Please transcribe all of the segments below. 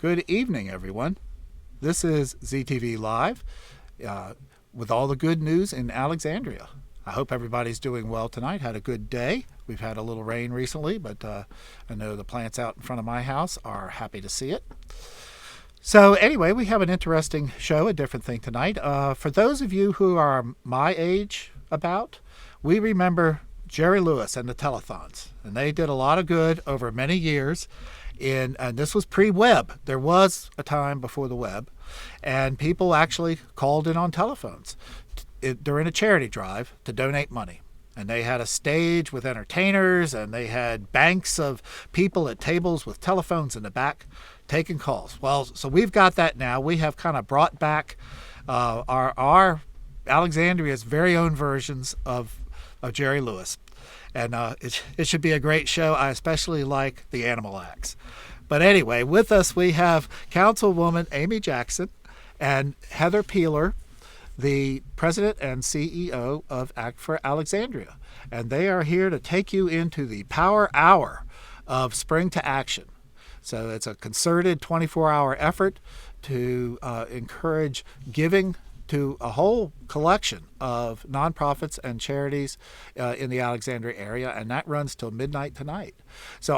Good evening, everyone. This is ZTV Live with all the good news in Alexandria. I hope everybody's doing well tonight, had a good day. We've had a little rain recently, but I know the plants out in front of my house are happy to see it. So anyway, we have an interesting show, a different thing tonight. For those of you who are my age we remember Jerry Lewis and the telethons, and they did a lot of good over many years. And this was pre-web. There was a time before the web, and people actually called in on telephones during a charity drive to donate money. And they had a stage with entertainers, and they had banks of people at tables with telephones in the back taking calls. Well, so we've got that now. We have kind of brought back our Alexandria's very own versions of Jerry Lewis. And it should be a great show. I especially like the animal acts. But anyway, with us we have Councilwoman Amy Jackson and Heather Peeler, the President and CEO of Act for Alexandria. And they are here to take you into the power hour of Spring2Actio. So it's a concerted 24-hour effort to encourage giving to a whole collection of nonprofits and charities in the Alexandria area, and that runs till midnight tonight. So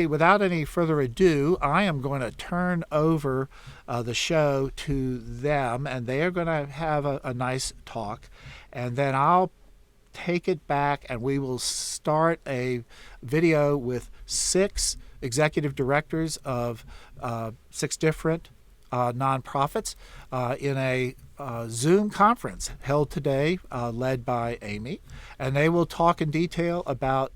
without any further ado, I am going to turn over the show to them, and they are going to have a nice talk, and then I'll take it back, and we will start a video with 6 executive directors of 6 different nonprofits in a Zoom conference held today, led by Amy, and they will talk in detail about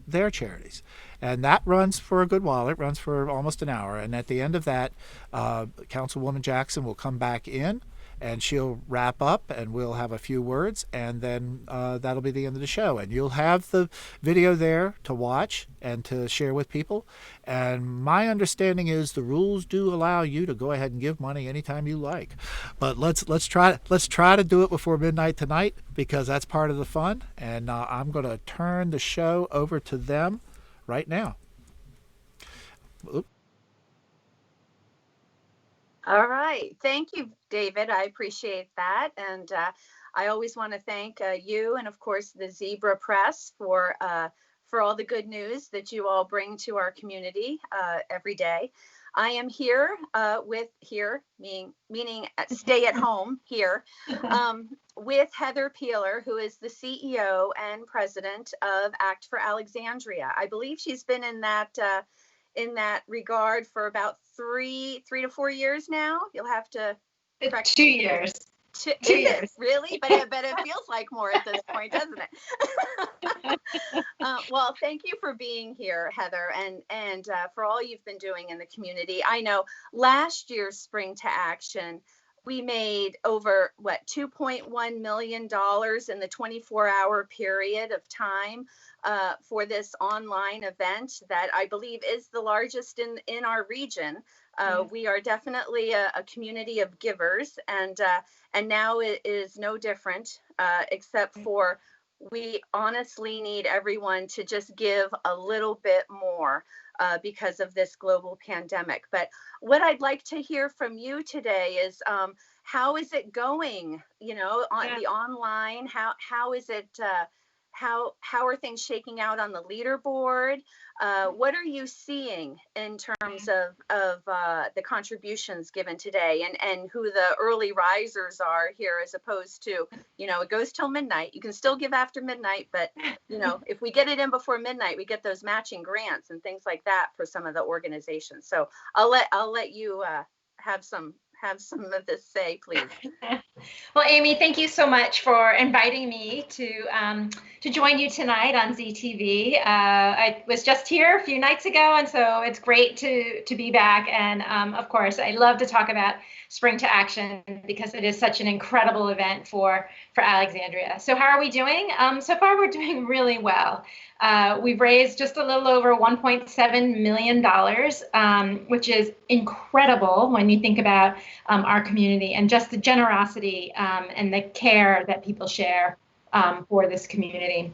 their charities. And that runs for a good while. It runs for almost an hour. And at the end of that, Councilwoman Jackson will come back in, and she'll wrap up, and we'll have a few words, and then that'll be the end of the show. And you'll have the video there to watch and to share with people. And my understanding is the rules do allow you to go ahead and give money anytime you like. But let's try to do it before midnight tonight, because that's part of the fun. And I'm going to turn the show over to them right now. Oop. All right. Thank you, David. I appreciate that. And I always want to thank you and, of course, the Zebra Press for all the good news that you all bring to our community every day. I am here meaning stay at home here, with Heather Peeler, who is the CEO and president of Act for Alexandria. I believe she's been in that regard for about 3 to 4 years now. You'll have to correct 2 years. 2 years, really? But it feels like more at this point, doesn't it? Well, thank you for being here, Heather, and for all you've been doing in the community. I know last year's Spring2Actio, we made over $2.1 million in the 24-hour period of time for this online event that I believe is the largest in our region. We are definitely a community of givers, and now it is no different, except for we honestly need everyone to just give a little bit more because of this global pandemic. But what I'd like to hear from you today is how is it going? On the online, how is it? How are things shaking out on the leaderboard? What are you seeing in terms of the contributions given today, and who the early risers are here, as opposed to, it goes till midnight. You can still give after midnight, but if we get it in before midnight, we get those matching grants and things like that for some of the organizations. So I'll let you have some of this say, please. Well, Amy, thank you so much for inviting me to join you tonight on ZTV. I was just here a few nights ago, and so it's great to be back. And of course, I love to talk about Spring2Actio because it is such an incredible event for Alexandria. So how are we doing? So far, we're doing really well. We've raised just a little over $1.7 million, which is incredible when you think about our community and just the generosity and the care that people share for this community.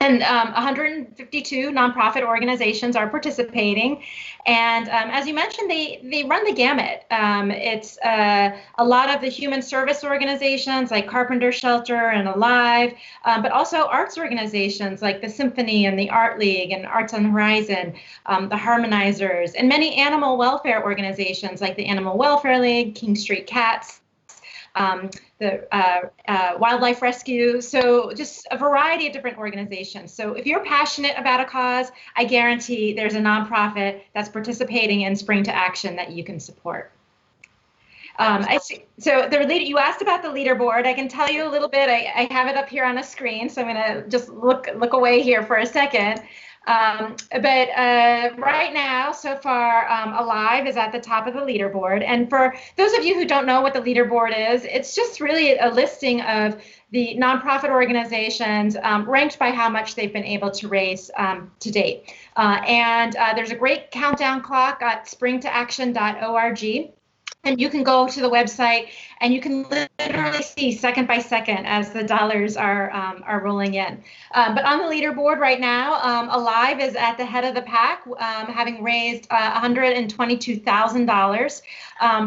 And 152 nonprofit organizations are participating. And as you mentioned, they run the gamut. It's a lot of the human service organizations like Carpenter Shelter and Alive, but also arts organizations like the Symphony and the Art League and Arts on the Horizon, the Harmonizers, and many animal welfare organizations like the Animal Welfare League, King Street Cats, the Wildlife Rescue, so just a variety of different organizations. So if you're passionate about a cause, I guarantee there's a nonprofit that's participating in Spring to Action that you can support. So you asked about the leaderboard. I can tell you a little bit. I have it up here on a screen, so I'm going to just look away here for a second. But right now, so far, Alive is at the top of the leaderboard. And for those of you who don't know what the leaderboard is, it's just really a listing of the nonprofit organizations ranked by how much they've been able to raise to date. And there's a great countdown clock at spring2action.org. And you can go to the website and you can literally see second by second as the dollars are rolling in. But on the leaderboard right now, Alive is at the head of the pack, having raised $122,000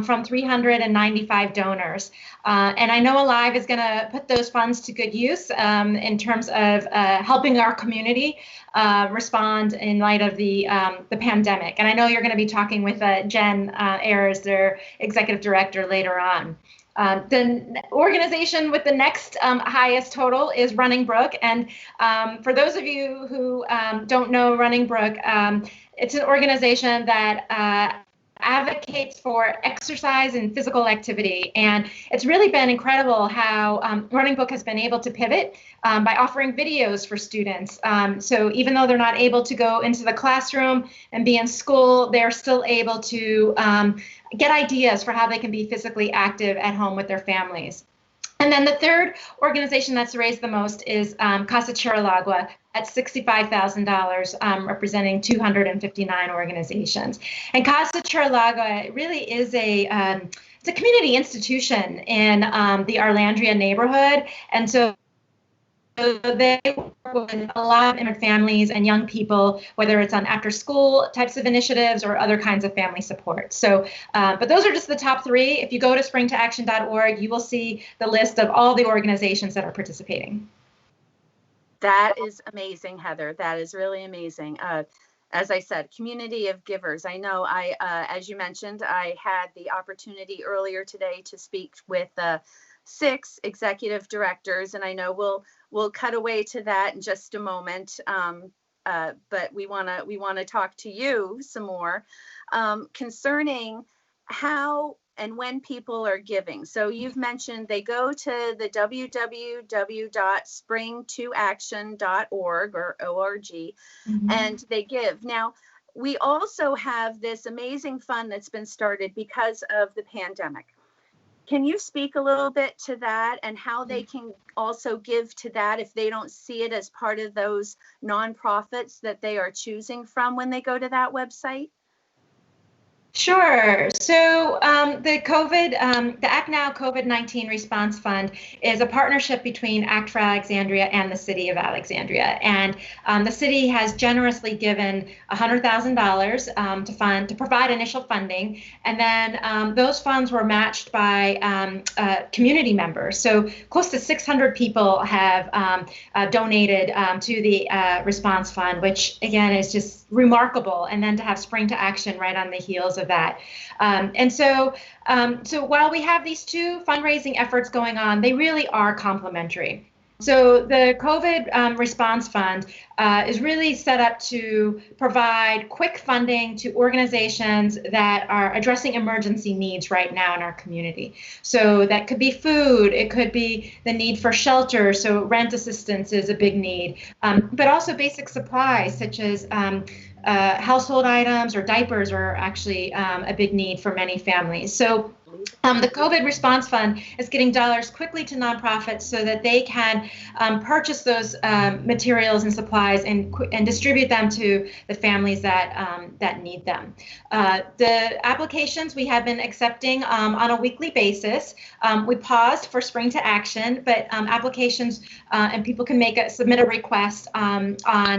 from 395 donors. And I know Alive is going to put those funds to good use in terms of helping our community respond in light of the pandemic. And I know you're going to be talking with Jen Ayers, their executive director, later on. The organization with the next highest total is Running Brook. And for those of you who don't know Running Brook, it's an organization that advocates for exercise and physical activity. And it's really been incredible how Running Brook has been able to pivot by offering videos for students. So even though they're not able to go into the classroom and be in school, they're still able to get ideas for how they can be physically active at home with their families. And then the third organization that's raised the most is Casa Chiralagua at $65,000, representing 259 organizations. And Casa Chiralagua really is it's a community institution in the Alexandria neighborhood. And so they work with a lot of immigrant families and young people, whether it's on after school types of initiatives or other kinds of family support. So, but those are just the top three. If you go to spring2action.org, you will see the list of all the organizations that are participating. That is amazing, Heather. That is really amazing. As I said, community of givers. I know as you mentioned, I had the opportunity earlier today to speak with 6 executive directors, and I know we'll cut away to that in just a moment. But we want to talk to you some more concerning how and when people are giving. So you've mentioned they go to the www.spring2action.org or org, and they give. Now, we also have this amazing fund that's been started because of the pandemic. Can you speak a little bit to that and how they can also give to that if they don't see it as part of those nonprofits that they are choosing from when they go to that website? Sure. So the Act Now COVID-19 Response Fund is a partnership between Act for Alexandria and the City of Alexandria. And the city has generously given $100,000 to provide initial funding. And then those funds were matched by community members. So close to 600 people have donated to the response fund, which again is just remarkable. And then to have Spring to Action right on the heels of that. And so while we have these two fundraising efforts going on, they really are complementary. So the COVID Response Fund is really set up to provide quick funding to organizations that are addressing emergency needs right now in our community. So that could be food, it could be the need for shelter, so rent assistance is a big need, but also basic supplies such as household items or diapers are actually a big need for many families. So the COVID Response Fund is getting dollars quickly to nonprofits so that they can purchase those materials and supplies and distribute them to the families that need them. The applications we have been accepting on a weekly basis. We paused for Spring to Action, but applications and people can submit a request on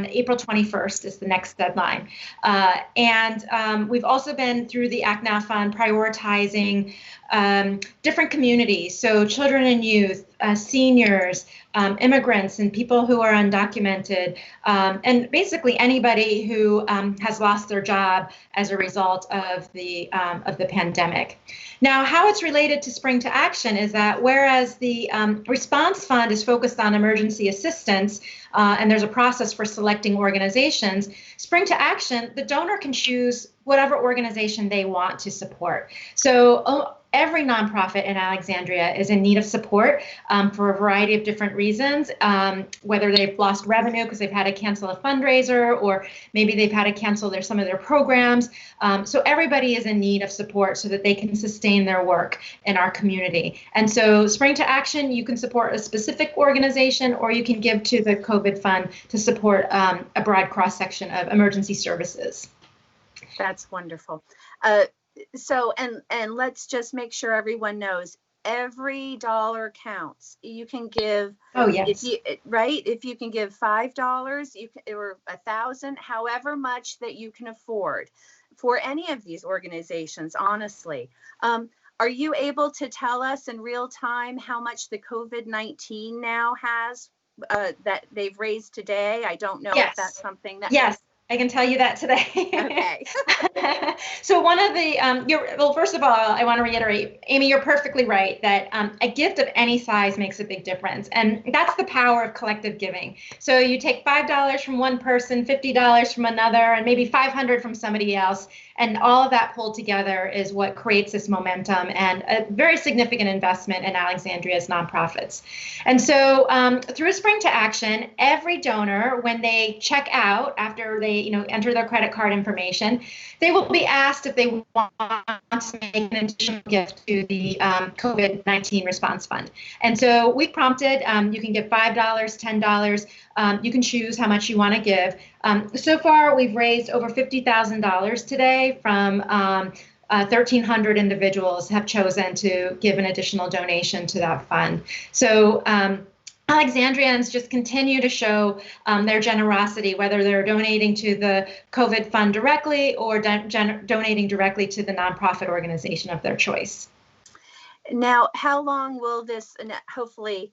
April 21st is the next deadline. And we've also been through the Act Now Fund prioritizing different communities, so children and youth, seniors, immigrants, and people who are undocumented, and basically anybody who has lost their job as a result of the pandemic. Now, how it's related to Spring to Action is that whereas the Response Fund is focused on emergency assistance, and there's a process for selecting organizations, Spring to Action, the donor can choose whatever organization they want to support. So every nonprofit in Alexandria is in need of support for a variety of different reasons, whether they've lost revenue because they've had to cancel a fundraiser, or maybe they've had to cancel some of their programs. So everybody is in need of support so that they can sustain their work in our community. And so Spring to Action, you can support a specific organization, or you can give to the COVID Fund to support a broad cross-section of emergency services. That's wonderful. So, and let's just make sure everyone knows every dollar counts. You can give, oh yes, if you can give $5, you can, or 1,000, however much that you can afford for any of these organizations, honestly. Are you able to tell us in real time how much the COVID-19 now has that they've raised today? I don't know if that's something that. Yes. I can tell you that today. Okay. So one of the, well, first of all, I want to reiterate, Amy, you're perfectly right that a gift of any size makes a big difference. And that's the power of collective giving. So you take $5 from one person, $50 from another, and maybe $500 from somebody else. And all of that pulled together is what creates this momentum and a very significant investment in Alexandria's nonprofits. And so through Spring to Action, every donor, when they check out after they enter their credit card information, they will be asked if they want to make an additional gift to the COVID-19 Response Fund. And so we prompted, you can give $5, $10, you can choose how much you want to give. So far, we've raised over $50,000 today from 1,300 individuals have chosen to give an additional donation to that fund. So Alexandrians just continue to show their generosity, whether they're donating to the COVID Fund directly or donating directly to the nonprofit organization of their choice. Now, how long will this, and hopefully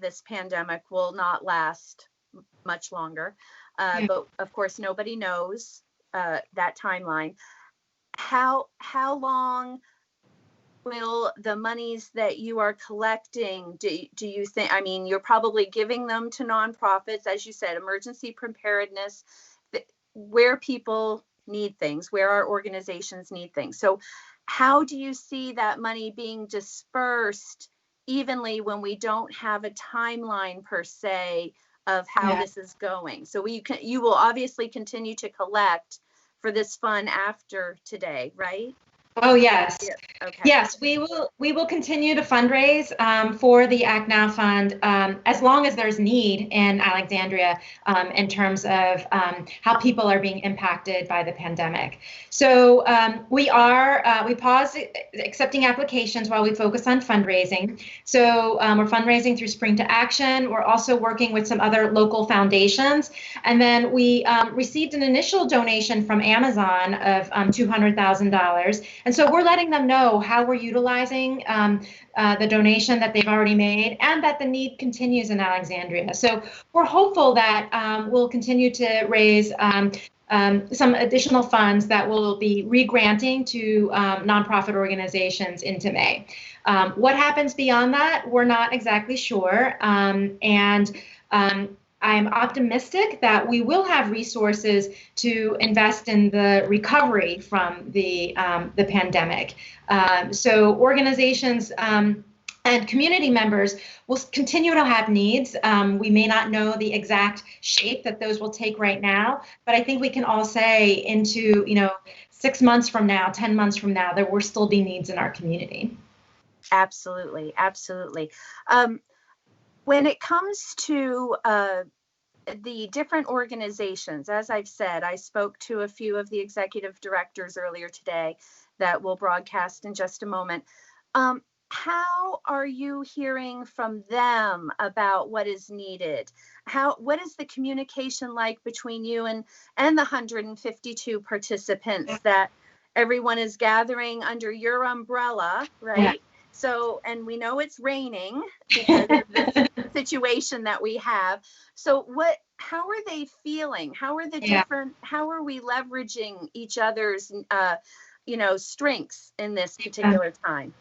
this pandemic will not last much longer, but of course nobody knows that timeline. How long will the monies that you are collecting, do you think, I mean, you're probably giving them to nonprofits, as you said, emergency preparedness, where people need things, where our organizations need things. So how do you see that money being dispersed evenly when we don't have a timeline per se of how this is going? So you will obviously continue to collect for this fund after today, right? Oh yes, yeah. Okay. Yes, we will continue to fundraise for the Act Now Fund as long as there's need in Alexandria in terms of how people are being impacted by the pandemic. So we paused accepting applications while we focus on fundraising. So we're fundraising through Spring to Action. We're also working with some other local foundations, and then we received an initial donation from Amazon of $200,000. And so we're letting them know how we're utilizing the donation that they've already made and that the need continues in Alexandria. So we're hopeful that we'll continue to raise some additional funds that will be re-granting to nonprofit organizations into May. What happens beyond that, we're not exactly sure. I'm optimistic that we will have resources to invest in the recovery from the pandemic. So organizations And community members will continue to have needs. We may not know the exact shape that those will take right now, but I think we can all say into, 6 months from now, 10 months from now, there will still be needs in our community. Absolutely, absolutely. When it comes to the different organizations, as I've said, I spoke to a few of the executive directors earlier today that will broadcast in just a moment. How are you hearing from them about what is needed? What is the communication like between you and the 152 participants that everyone is gathering under your umbrella, right? Yeah. So, and we know it's raining because of the situation that we have. So how are they feeling? How are the different, how are we leveraging each other's, strengths in this particular time?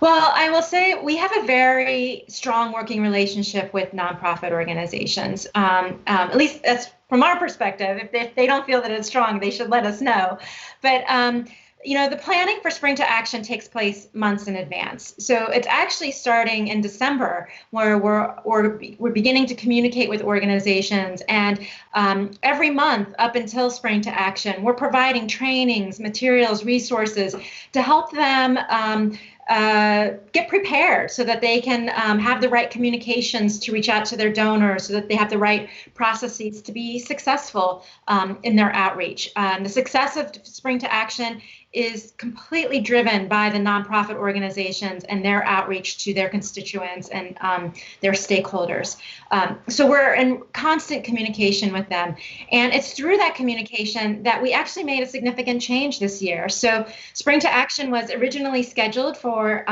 Well, I will say we have a very strong working relationship with nonprofit organizations. At least that's from our perspective. If they don't feel that it's strong, they should let us know. But the planning for Spring to Action takes place months in advance. So it's actually starting in December, where we're beginning to communicate with organizations. And every month up until Spring to Action, we're providing trainings, materials, resources to help them get prepared so that they can have the right communications to reach out to their donors, so that they have the right processes to be successful in their outreach. The success of Spring to Action is completely driven by the nonprofit organizations and their outreach to their constituents and their stakeholders. So we're in constant communication with them. And it's through that communication that we actually made a significant change this year. So Spring to Action was originally scheduled for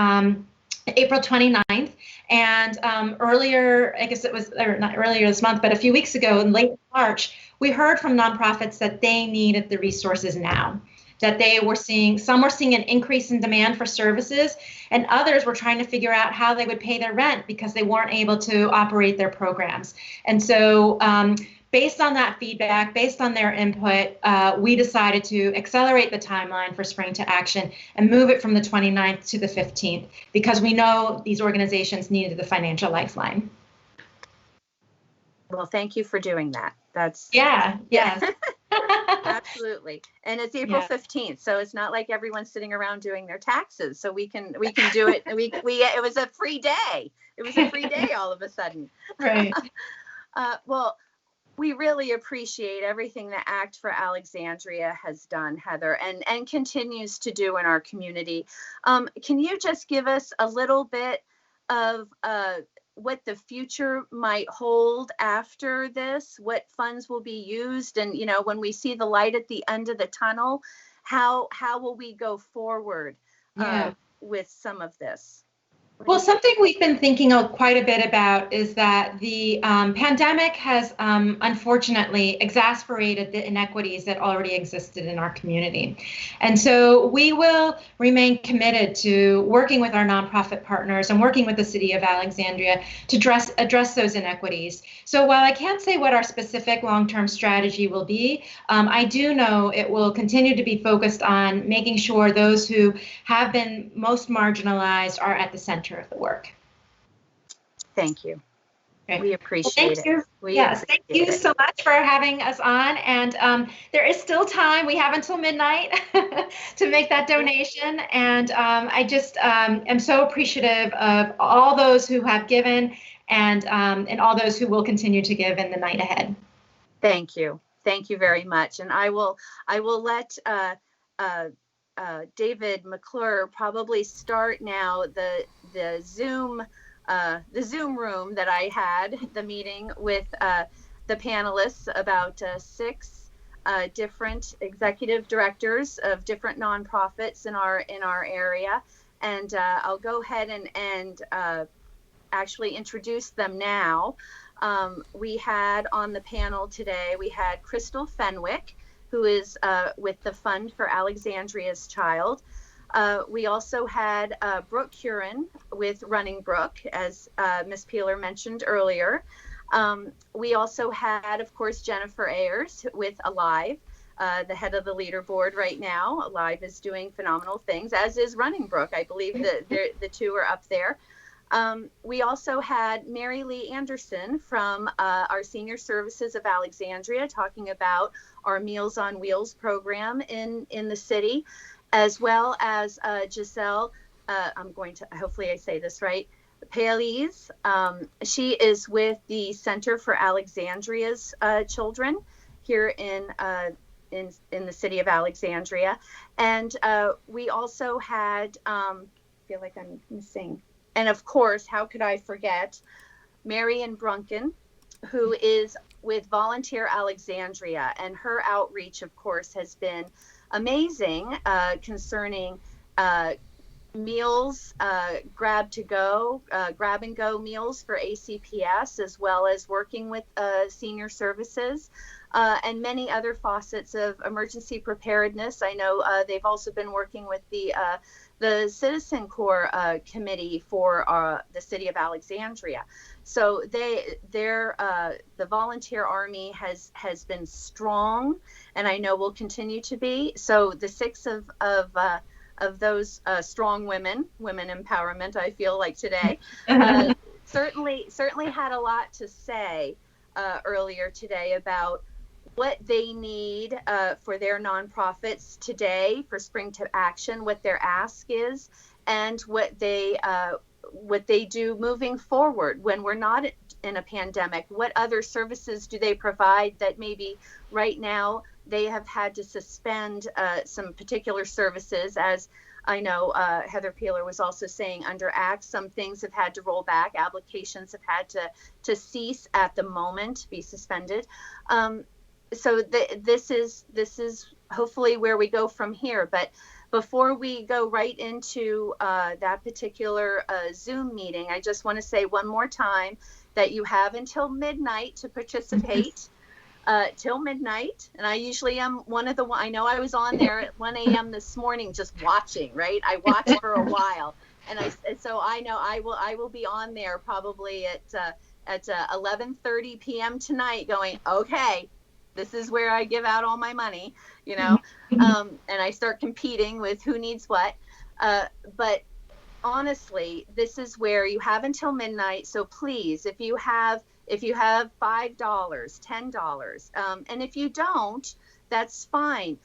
April 29th. And earlier, I guess it was, or not earlier this month, but a few weeks ago in late March, we heard from nonprofits that they needed the resources now. That some were seeing an increase in demand for services, and others were trying to figure out how they would pay their rent because they weren't able to operate their programs. And so based on that feedback, based on their input, we decided to accelerate the timeline for Spring to Action and move it from the 29th to the 15th, because we know these organizations needed the financial lifeline. Well, thank you for doing that. That's yes. Absolutely. And it's April 15th, so it's not like everyone's sitting around doing their taxes. So we can do it. It was a free day. It was a free day all of a sudden. Right. Well, we really appreciate everything that Act for Alexandria has done, Heather, and continues to do in our community. Can you just give us a little bit of what the future might hold after this, what funds will be used, and when we see the light at the end of the tunnel, how will we go forward with some of this? Well, something we've been thinking quite a bit about is that the pandemic has unfortunately exacerbated the inequities that already existed in our community. And so we will remain committed to working with our nonprofit partners and working with the city of Alexandria to address those inequities. So while I can't say what our specific long-term strategy will be, I do know it will continue to be focused on making sure those who have been most marginalized are at the center of the work. Thank you. Okay. We appreciate it. Thank you so much for having us on. And there is still time. We have until midnight to make that donation. And I just am so appreciative of all those who have given and all those who will continue to give in the night ahead. Thank you. Thank you very much. And I will let David McClure probably start now the Zoom room that I had the meeting with the panelists, about 6 different executive directors of different nonprofits in our area, and I'll go ahead and actually introduce them now. We had on the panel today, we had Crystal Fenwick, who is with the Fund for Alexandria's Child. We also had Brooke Curran with Running Brook, as Ms. Peeler mentioned earlier. We also had, of course, Jennifer Ayers with Alive, the head of the leaderboard right now. Alive is doing phenomenal things, as is Running Brook. I believe that the two are up there. We also had Mary Lee Anderson from our Senior Services of Alexandria talking about our Meals on Wheels program in the city, as well as Giselle, I'm going to, hopefully I say this right, Palis. She is with the Center for Alexandria's Children here in the city of Alexandria. And we also had, I feel like I'm missing, and of course, how could I forget Marion Brunken, who is with Volunteer Alexandria, and her outreach, of course, has been amazing concerning meals, grab and go meals for ACPS, as well as working with senior services and many other facets of emergency preparedness. I know they've also been working with the Citizen Corps Committee for the city of Alexandria. So the volunteer army has been strong, and I know will continue to be. So the six of those strong women empowerment, I feel like today, certainly had a lot to say earlier today about what they need for their nonprofits today for Spring2Action, what their ask is, and what they do moving forward when we're not in a pandemic. What other services do they provide that maybe right now they have had to suspend some particular services, as I know Heather Peeler was also saying under ACT, some things have had to roll back, applications have had to cease at the moment, be suspended. So this is hopefully where we go from here. But before we go right into that particular Zoom meeting, I just want to say one more time that you have until midnight to participate. Till midnight, and I usually am I know I was on there at 1 a.m. this morning just watching, right? I watched for a while, so I know I will be on there probably at 11:30 p.m. tonight going, okay, this is where I give out all my money, and I start competing with who needs what. But honestly, this is where you have until midnight. So please, if you have $5, $10, and if you don't, that's fine.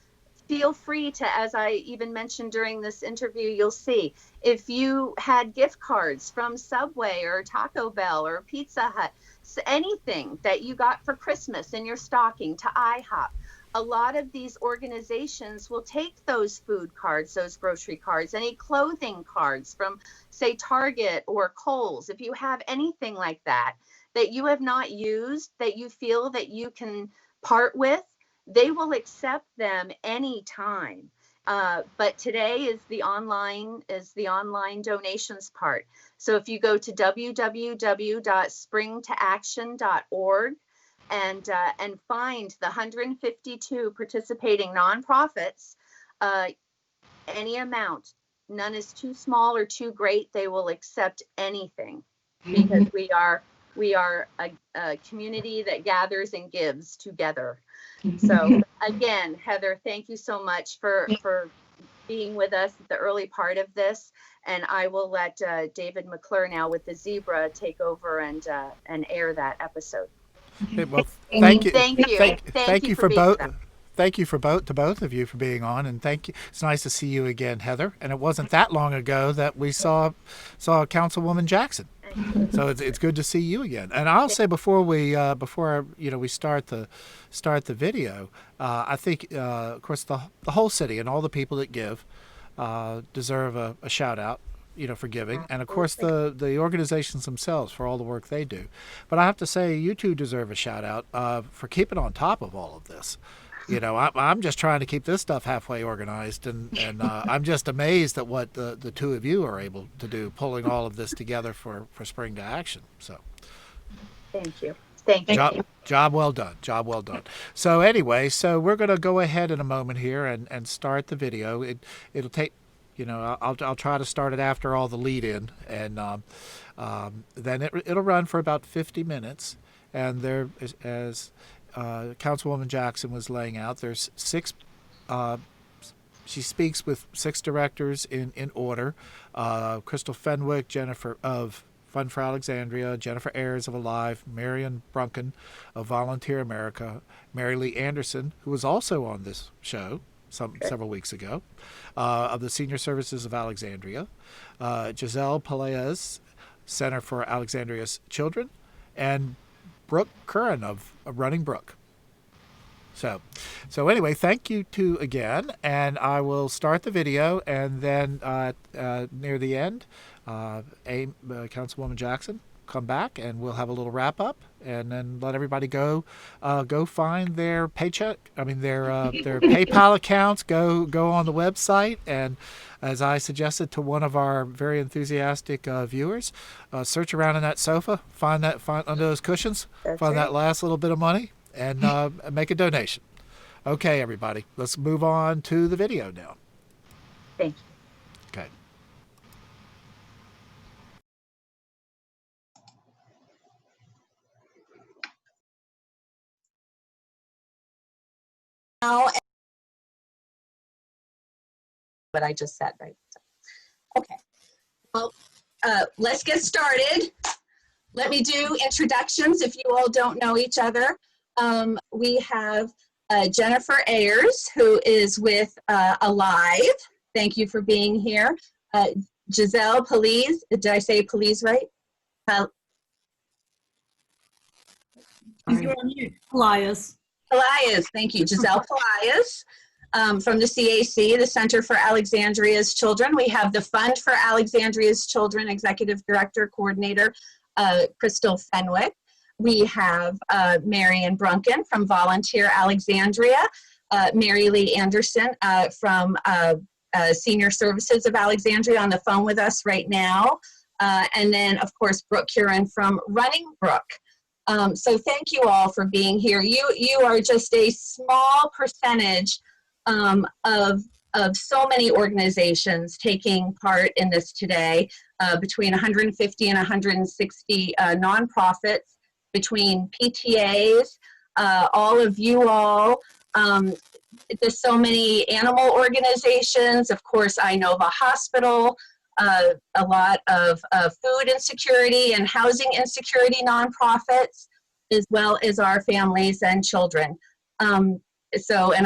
Feel free to, as I even mentioned during this interview, you'll see, if you had gift cards from Subway or Taco Bell or Pizza Hut, so anything that you got for Christmas in your stocking, to IHOP, a lot of these organizations will take those food cards, those grocery cards, any clothing cards from, say, Target or Kohl's. If you have anything like that you have not used, that you feel that you can part with, they will accept them anytime. But today is the online donations part. So if you go to www.spring2action.org and find the 152 participating nonprofits, any amount, none is too small or too great. They will accept anything, because we are a community that gathers and gives together. So again, Heather, thank you so much for being with us at the early part of this. And I will let David McClure now with the Zebra take over and air that episode. Okay, well, thank you. Thank you for both. Thank you to both of you for being on, and thank you. It's nice to see you again, Heather. And it wasn't that long ago that we saw Councilwoman Jackson. So it's good to see you again. And I'll say before we start the video, I think of course the whole city and all the people that give deserve a shout out, for giving, and of course the organizations themselves for all the work they do. But I have to say, you two deserve a shout out for keeping on top of all of this. I'm just trying to keep this stuff halfway organized, and I'm just amazed at what the two of you are able to do, pulling all of this together for Spring2Action. So, thank you. Job well done. So anyway, we're going to go ahead in a moment here and start the video. It'll take, I'll try to start it after all the lead in, and then it'll run for about 50 minutes, and there is, as Councilwoman Jackson was laying out, there's six. She speaks with six directors in order: Crystal Fenwick, Jennifer of Fund for Alexandria, Jennifer Ayers of Alive, Marion Brunken of Volunteer America, Mary Lee Anderson, who was also on this show several weeks ago, of the Senior Services of Alexandria, Giselle Pelaez, Center for Alexandria's Children, and Brooke Curran of Running Brook. So anyway, thank you two again, and I will start the video, and then near the end, Councilwoman Jackson, come back, and we'll have a little wrap up, and then let everybody go find their paycheck. I mean their PayPal accounts. Go on the website, and as I suggested to one of our very enthusiastic viewers, search around in that sofa, find under those cushions, find that last little bit of money, and make a donation. Okay, everybody, let's move on to the video now. Thank you. Okay. Now, what I just said, right? Okay. Well, let's get started. Let me do introductions if you all don't know each other. We have Jennifer Ayers, who is with Alive. Thank you for being here. Giselle Pelaez, did I say Pelaez right? You're on mute. Elias. Pelaez, thank you. Giselle Pelaez from the CAC, the Center for Alexandria's Children. We have the Fund for Alexandria's Children, Executive Director, Coordinator, Crystal Fenwick. We have Marion Brunken from Volunteer Alexandria, Mary Lee Anderson from Senior Services of Alexandria on the phone with us right now. And then, of course, Brooke Curran from Running Brook. So thank you all for being here. You are just a small percentage of so many organizations taking part in this today, between 150 and 160 nonprofits, between PTAs, all of you all. There's so many animal organizations. Of course, Inova Hospital, a lot of food insecurity and housing insecurity nonprofits, as well as our families and children. And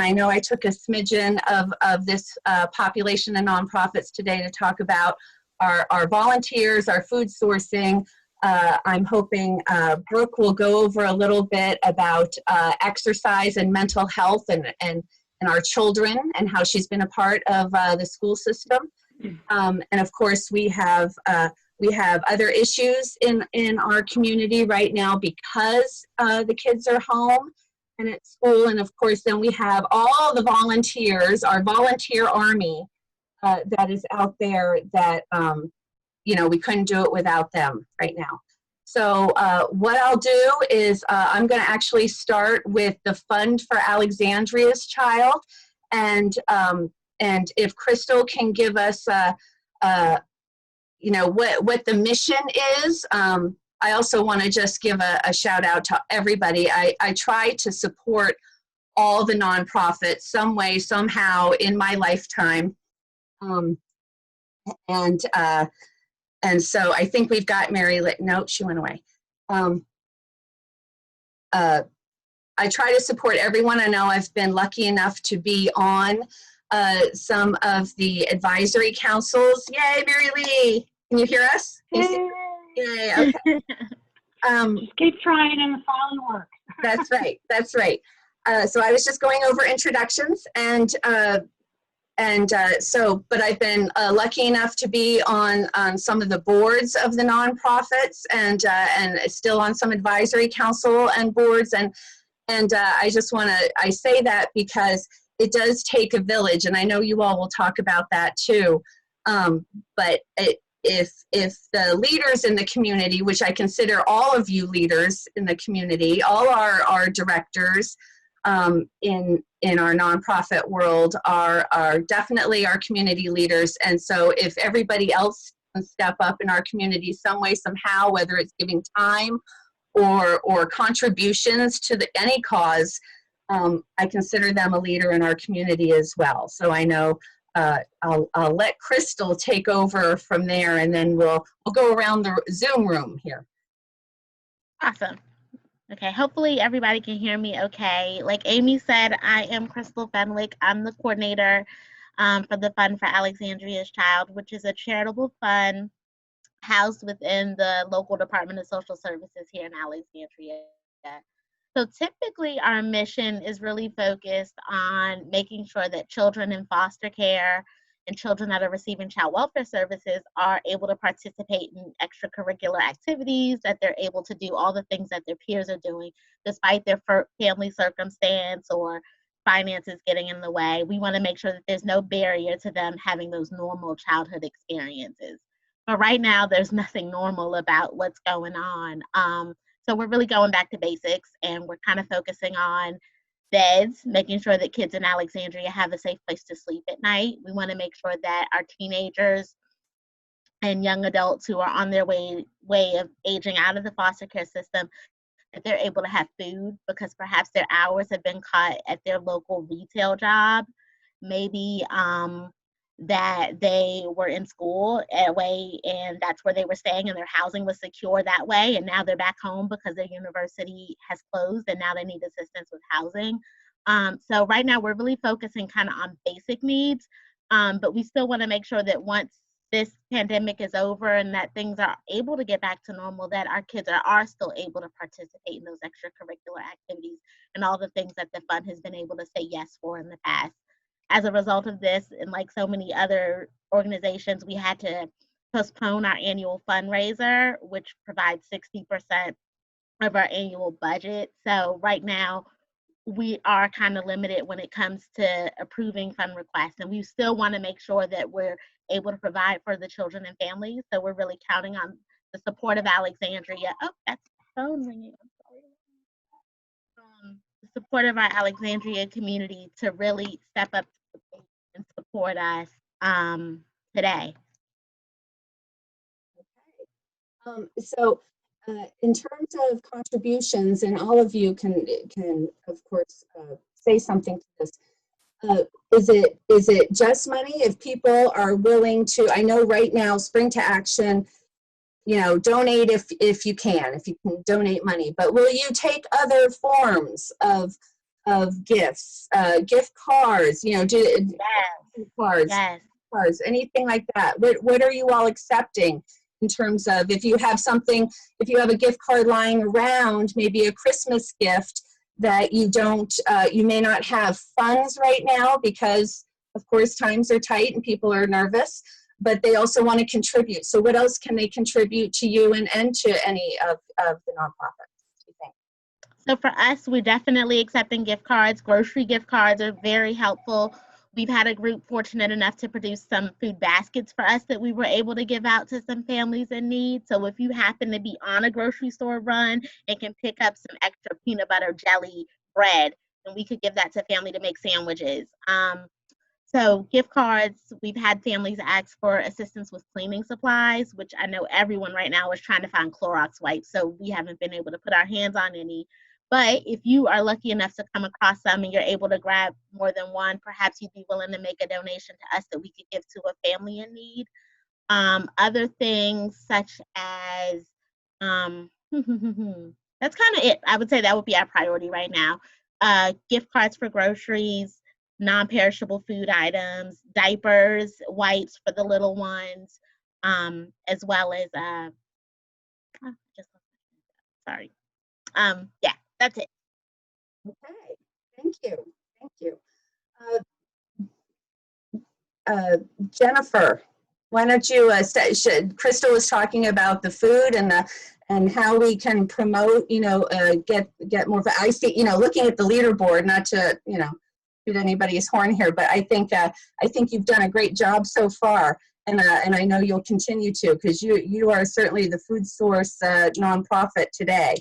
I know I took a smidgen of this population of nonprofits today to talk about our volunteers, our food sourcing. I'm hoping Brooke will go over a little bit about exercise and mental health and our children and how she's been a part of the school system. And of course, we have other issues in our community right now because the kids are home and at school. And of course, then we have all the volunteers, our volunteer army that is out there that, we couldn't do it without them right now. So what I'll do is I'm going to actually start with the Fund for Alexandria's Child. And if Crystal can give us, what the mission is. I also want to just give a shout out to everybody. I try to support all the nonprofits some way, somehow in my lifetime. And so I think we've got Mary. No, she went away. I try to support everyone. I know I've been lucky enough to be on some of the advisory councils. Yay, Mary Lee. Can you hear us? Yay, okay. Just keep trying and the phone works. That's right. That's right. So I was just going over introductions but I've been lucky enough to be on some of the boards of the nonprofits and still on some advisory council and boards. And I just want to, I say that because it does take a village, and I know you all will talk about that too. But if the leaders in the community, which I consider all of you leaders in the community, all our directors in our nonprofit world are definitely our community leaders. And so if everybody else can step up in our community some way, somehow, whether it's giving time or contributions to any cause, I consider them a leader in our community as well. So I know I'll let Crystal take over from there, and then we'll go around the Zoom room here. Awesome. Okay, hopefully everybody can hear me okay. Like Amy said, I am Crystal Fenwick. I'm the coordinator for the Fund for Alexandria's Child, which is a charitable fund housed within the local Department of Social Services here in Alexandria. So typically our mission is really focused on making sure that children in foster care and children that are receiving child welfare services are able to participate in extracurricular activities, that they're able to do all the things that their peers are doing despite their family circumstance or finances getting in the way. We want to make sure that there's no barrier to them having those normal childhood experiences. But right now, there's nothing normal about what's going on. So we're really going back to basics, and we're kind of focusing on beds, making sure that kids in Alexandria have a safe place to sleep at night. We want to make sure that our teenagers and young adults who are on their way of aging out of the foster care system, that they're able to have food, because perhaps their hours have been cut at their local retail job. Maybe that they were in school away and that's where they were staying and their housing was secure that way, and now they're back home because their university has closed and now they need assistance with housing. So right now we're really focusing kind of on basic needs, but we still want to make sure that once this pandemic is over and that things are able to get back to normal, that our kids are still able to participate in those extracurricular activities and all the things that the fund has been able to say yes for in the past. As a result of this, and like so many other organizations, we had to postpone our annual fundraiser, which provides 60% of our annual budget. So right now, we are kind of limited when it comes to approving fund requests, and we still want to make sure that we're able to provide for the children and families. So we're really counting on the support of Alexandria. Oh, that's the phone ringing. I'm sorry. The support of our Alexandria community to really step up and support us today. So in terms of contributions, and all of you can of course say something to this. Is it just money? If people are willing to, I know right now Spring2Action, donate if you can donate money, but will you take other forms of gifts, gift cards, Yes. cards, Yes. cards, anything like that? What are you all accepting in terms of, if you have a gift card lying around, maybe a Christmas gift that you may not have funds right now because of course times are tight and people are nervous, but they also want to contribute. So what else can they contribute to you and to any of the nonprofits, do you think? So for us, we're definitely accepting gift cards. Grocery gift cards are very helpful. We've had a group fortunate enough to produce some food baskets for us that we were able to give out to some families in need. So if you happen to be on a grocery store run and can pick up some extra peanut butter jelly bread, then we could give that to family to make sandwiches. So gift cards, we've had families ask for assistance with cleaning supplies, which I know everyone right now is trying to find Clorox wipes, so we haven't been able to put our hands on any. But if you are lucky enough to come across some and you're able to grab more than one, perhaps you'd be willing to make a donation to us that we could give to a family in need. Other things such as, that's kind of it. I would say that would be our priority right now. Gift cards for groceries, non-perishable food items, diapers, wipes for the little ones, as well as, yeah, that's it. Okay, thank you. Jennifer, why don't you, Crystal was talking about the food and how we can promote, get more, I see, looking at the leaderboard, not to, toot anybody's horn here, but I think you've done a great job so far. And I know you'll continue to, because you are certainly the food source nonprofit today.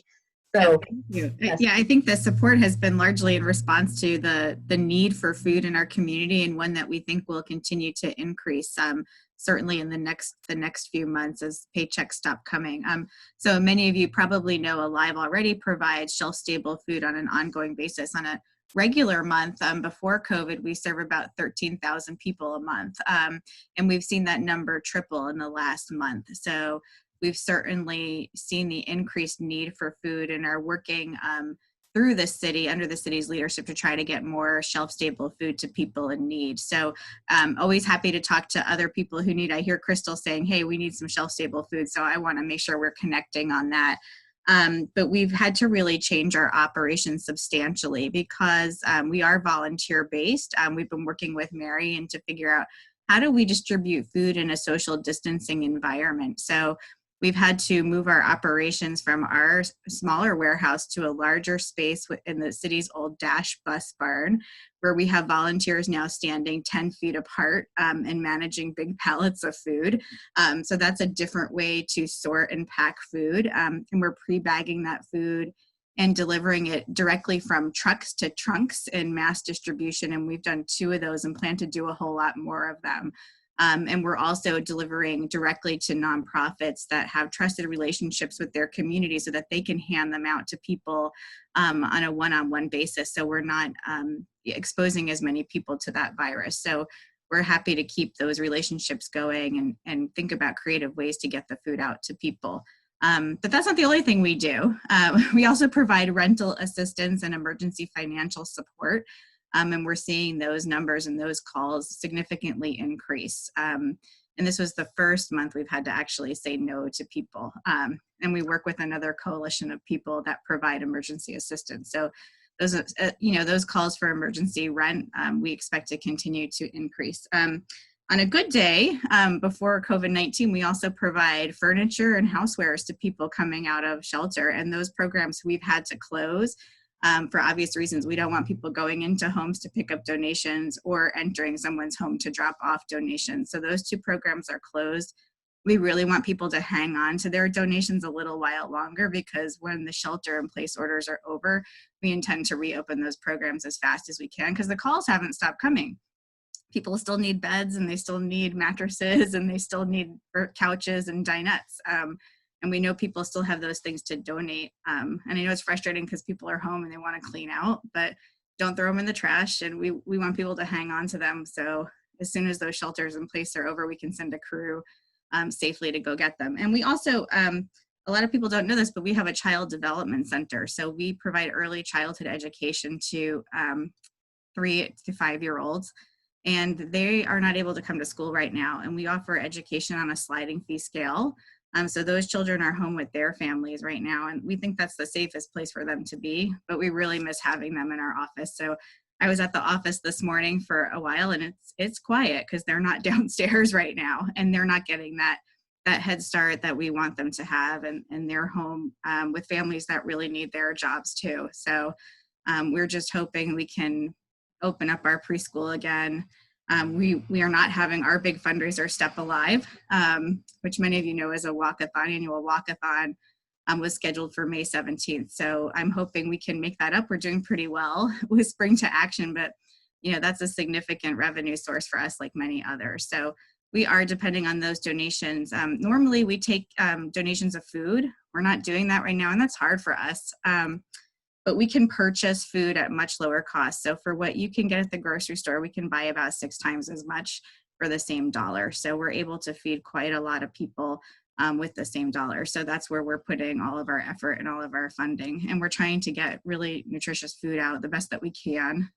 So, thank you. Yes. Yeah, I think the support has been largely in response to the need for food in our community, and one that we think will continue to increase certainly in the next few months as paychecks stop coming. So many of you probably know Alive already provides shelf-stable food on an ongoing basis on a regular month, before COVID, we serve about 13,000 people a month. And we've seen that number triple in the last month. So we've certainly seen the increased need for food and are working through the city, under the city's leadership, to try to get more shelf-stable food to people in need. So always happy to talk to other people who need. I hear Crystal saying, hey, we need some shelf-stable food. So I want to make sure we're connecting on that. But we've had to really change our operations substantially because we are volunteer-based. We've been working with Marion to figure out how do we distribute food in a social distancing environment. So we've had to move our operations from our smaller warehouse to a larger space in the city's old Dash bus barn, where we have volunteers now standing 10 feet apart and managing big pallets of food. So that's a different way to sort and pack food. And we're pre-bagging that food and delivering it directly from trucks to trunks in mass distribution. And we've done 2 of those and plan to do a whole lot more of them. And we're also delivering directly to nonprofits that have trusted relationships with their community so that they can hand them out to people on a one-on-one basis. So we're not exposing as many people to that virus. So we're happy to keep those relationships going and think about creative ways to get the food out to people. But that's not the only thing we do. We also provide rental assistance and emergency financial support. And we're seeing those numbers and those calls significantly increase. And this was the first month we've had to actually say no to people. And we work with another coalition of people that provide emergency assistance. So those, those calls for emergency rent, we expect to continue to increase. On a good day, before COVID-19, we also provide furniture and housewares to people coming out of shelter. And those programs we've had to close for obvious reasons. We don't want people going into homes to pick up donations or entering someone's home to drop off donations. So those 2 programs are closed. We really want people to hang on to their donations a little while longer, because when the shelter in place orders are over, we intend to reopen those programs as fast as we can, because the calls haven't stopped coming. People still need beds, and they still need mattresses, and they still need couches and dinettes. And we know people still have those things to donate. And I know it's frustrating because people are home and they want to clean out, but don't throw them in the trash. And we want people to hang on to them. So as soon as those shelters in place are over, we can send a crew safely to go get them. And we also, a lot of people don't know this, but we have a child development center. So we provide early childhood education to 3 to 5-year-olds. And they are not able to come to school right now. And we offer education on a sliding fee scale. So those children are home with their families right now, and we think that's the safest place for them to be, but we really miss having them in our office. So I was at the office this morning for a while, and it's quiet because they're not downstairs right now, and they're not getting that head start that we want them to have, and they're home with families that really need their jobs too. So we're just hoping we can open up our preschool again. We are not having our big fundraiser, Step Alive, which many of you know is a walkathon, annual walkathon, was scheduled for May 17th. So I'm hoping we can make that up. We're doing pretty well with Spring2Action, but that's a significant revenue source for us, like many others. So we are depending on those donations. Normally we take donations of food. We're not doing that right now, and that's hard for us. But we can purchase food at much lower cost. So for what you can get at the grocery store, we can buy about 6 times as much for the same dollar. So we're able to feed quite a lot of people with the same dollar. So that's where we're putting all of our effort and all of our funding. And we're trying to get really nutritious food out the best that we can.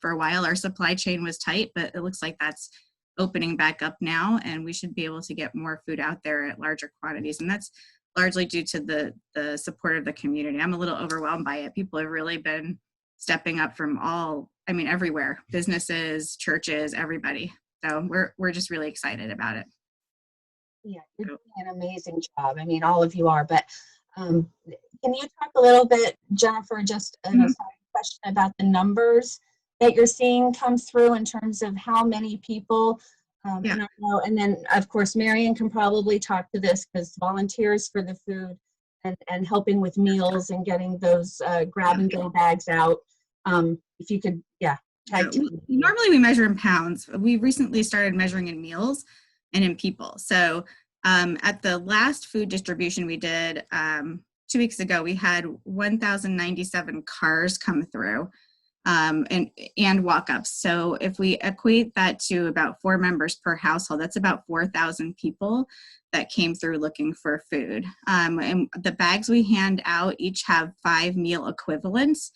For a while, our supply chain was tight, but it looks like that's opening back up now, and we should be able to get more food out there at larger quantities. And that's largely due to the support of the community. I'm a little overwhelmed by it. People have really been stepping up from everywhere, businesses, churches, everybody. So we're just really excited about it. Yeah, you're doing an amazing job. I mean, all of you are, but can you talk a little bit, Jennifer, just a question about the numbers that you're seeing come through in terms of how many people? And then, of course, Marion can probably talk to this, because volunteers for the food and helping with meals and getting those grab and go bags out. If you could, tag team. Normally we measure in pounds. We recently started measuring in meals and in people. So at the last food distribution we did 2 weeks ago, we had 1,097 cars come through. and walk-ups. So if we equate that to about 4 members per household, that's about 4,000 people that came through looking for food. And the bags we hand out each have 5 meal equivalents.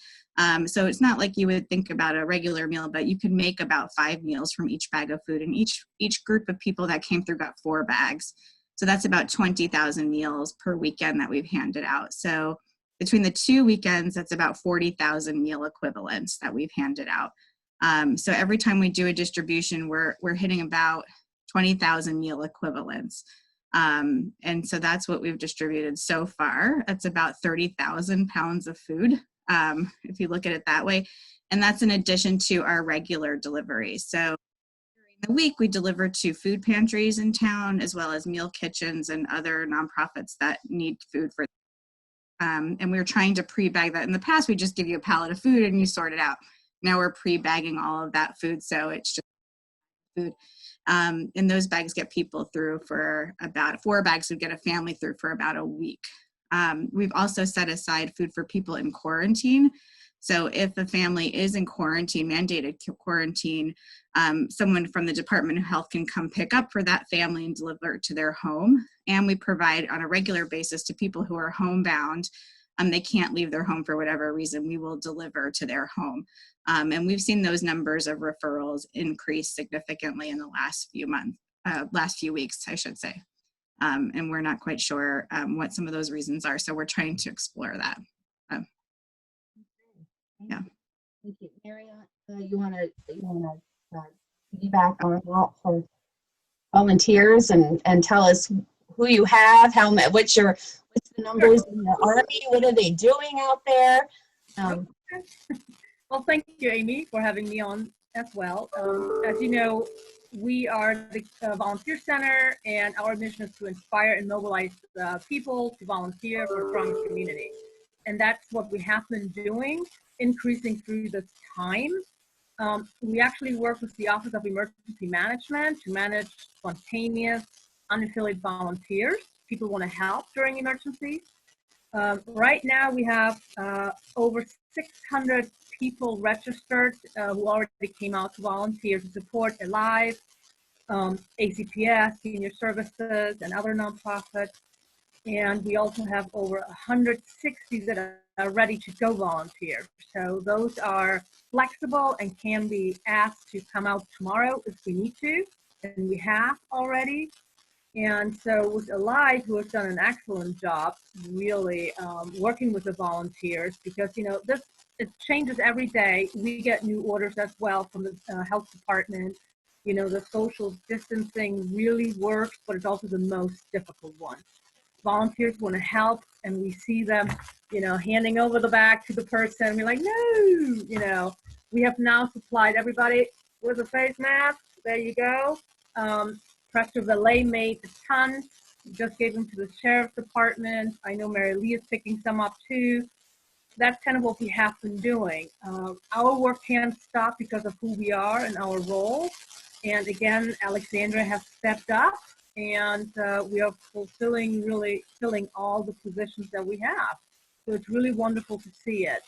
So it's not like you would think about a regular meal, but you can make about 5 meals from each bag of food. And each group of people that came through got 4 bags. So that's about 20,000 meals per weekend that we've handed out. So between the 2 weekends, that's about 40,000 meal equivalents that we've handed out. So every time we do a distribution, we're hitting about 20,000 meal equivalents. And so that's what we've distributed so far. That's about 30,000 pounds of food, if you look at it that way. And that's in addition to our regular deliveries. So during the week, we deliver to food pantries in town, as well as meal kitchens and other nonprofits that need food for. And we were trying to pre-bag that. In the past, we just give you a pallet of food and you sort it out. Now we're pre-bagging all of that food, so it's just food. And those bags get people through for about 4 bags would get a family through for about a week. We've also set aside food for people in quarantine. So if a family is in quarantine, mandated quarantine, someone from the Department of Health can come pick up for that family and deliver it to their home. And we provide on a regular basis to people who are homebound. They can't leave their home for whatever reason, we will deliver to their home. And we've seen those numbers of referrals increase significantly in the last few weeks, I should say. And we're not quite sure what some of those reasons are. So we're trying to explore that. Yeah. Thank you. Marion, you want to piggyback on that for volunteers and tell us who you have, what's the numbers in the Army, what are they doing out there? Well, thank you, Amy, for having me on as well. As you know, we are the Volunteer Center, and our mission is to inspire and mobilize people to volunteer for a stronger community. And that's what we have been doing, increasing through this time. We actually work with the Office of Emergency Management to manage spontaneous, unaffiliated volunteers. People want to help during emergencies. Right now, we have over 600 people registered who already came out to volunteer to support Alive, ACPS, Senior Services, and other nonprofits. And we also have over 160 that are ready to go volunteer. So those are flexible and can be asked to come out tomorrow if we need to, and we have already. And so with Alive, who has done an excellent job, really working with the volunteers, because it changes every day. We get new orders as well from the health department. The social distancing really works, but it's also the most difficult one. Volunteers want to help, and we see them, handing over the bag to the person. We're like, no, we have now supplied everybody with a face mask. There you go. Preston Valet made a ton, just gave them to the sheriff's department. I know Mary Lee is picking some up too. That's kind of what we have been doing. Our work can't stop because of who we are and our role. And again, Alexandria has stepped up, and we are filling all the positions that we have. So it's really wonderful to see it.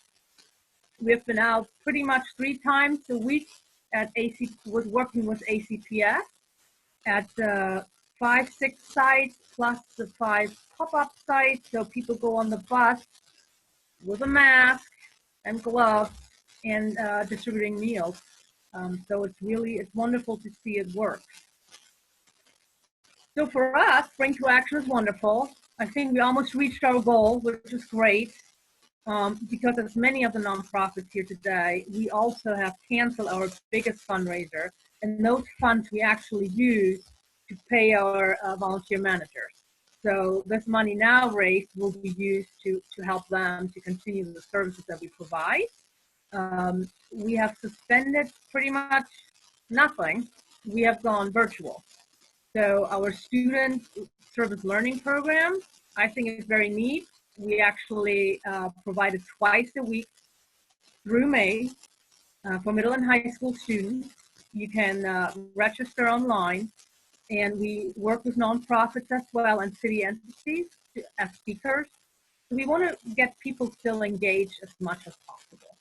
We've been out pretty much 3 times a week at working with ACPS at 5, 6 sites plus the 5 pop-up sites. So people go on the bus with a mask and gloves and distributing meals. So it's wonderful to see it work. So for us, Spring2Actio is wonderful. I think we almost reached our goal, which is great, because as many of the nonprofits here today, we also have canceled our biggest fundraiser, and those funds we actually use to pay our volunteer managers. So this money now raised will be used to help them to continue the services that we provide. We have suspended pretty much nothing. We have gone virtual. So our student service learning program, I think is very neat. We actually provide it twice a week through May for middle and high school students. You can register online, and we work with nonprofits as well and city entities as speakers. So we want to get people still engaged as much as possible.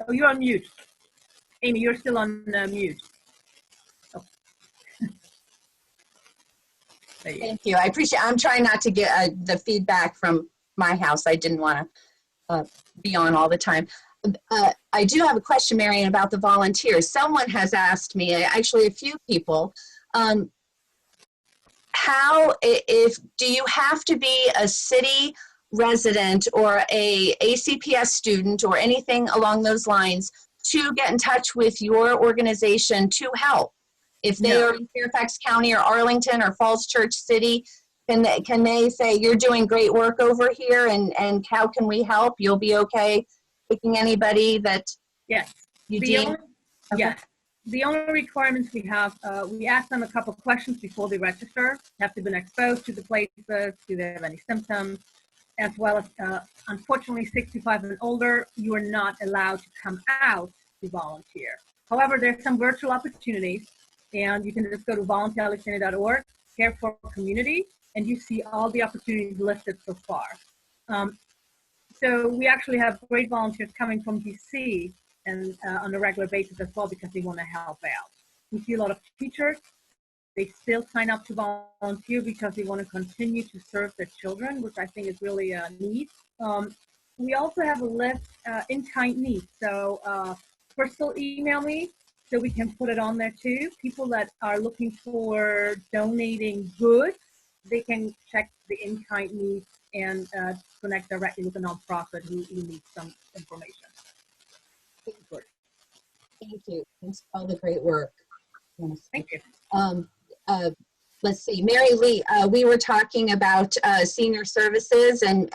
Oh, you're on mute. Amy, you're still on mute. Oh. There you go. Thank you. I appreciate. I'm trying not to get the feedback from my house. I didn't want to be on all the time. I do have a question, Marion, about the volunteers. Someone has asked me, actually a few people, do you have to be a city resident or a ACPS student or anything along those lines to get in touch with your organization to help? If they are in Fairfax County or Arlington or Falls Church City, can they say, you're doing great work over here and how can we help? You'll be okay picking anybody that you deem? Yes. The only requirements we have, we ask them a couple questions before they register. Have they been exposed to the places? Do they have any symptoms? As well as, unfortunately, 65 and older, you are not allowed to come out to volunteer. However, there's some virtual opportunities, and you can just go to volunteeralexandria.org, care for community, and you see all the opportunities listed so far. So we actually have great volunteers coming from DC and on a regular basis as well because they want to help out. We see a lot of teachers. They still sign up to volunteer because they want to continue to serve their children, which I think is really a need. We also have a list in-kind needs. So Crystal, email me so we can put it on there too. People that are looking for donating goods, they can check the in-kind needs and connect directly with a nonprofit who needs some information. Thank you. Thanks for all the great work. Thank you. Let's see, Mary Lee, we were talking about senior services and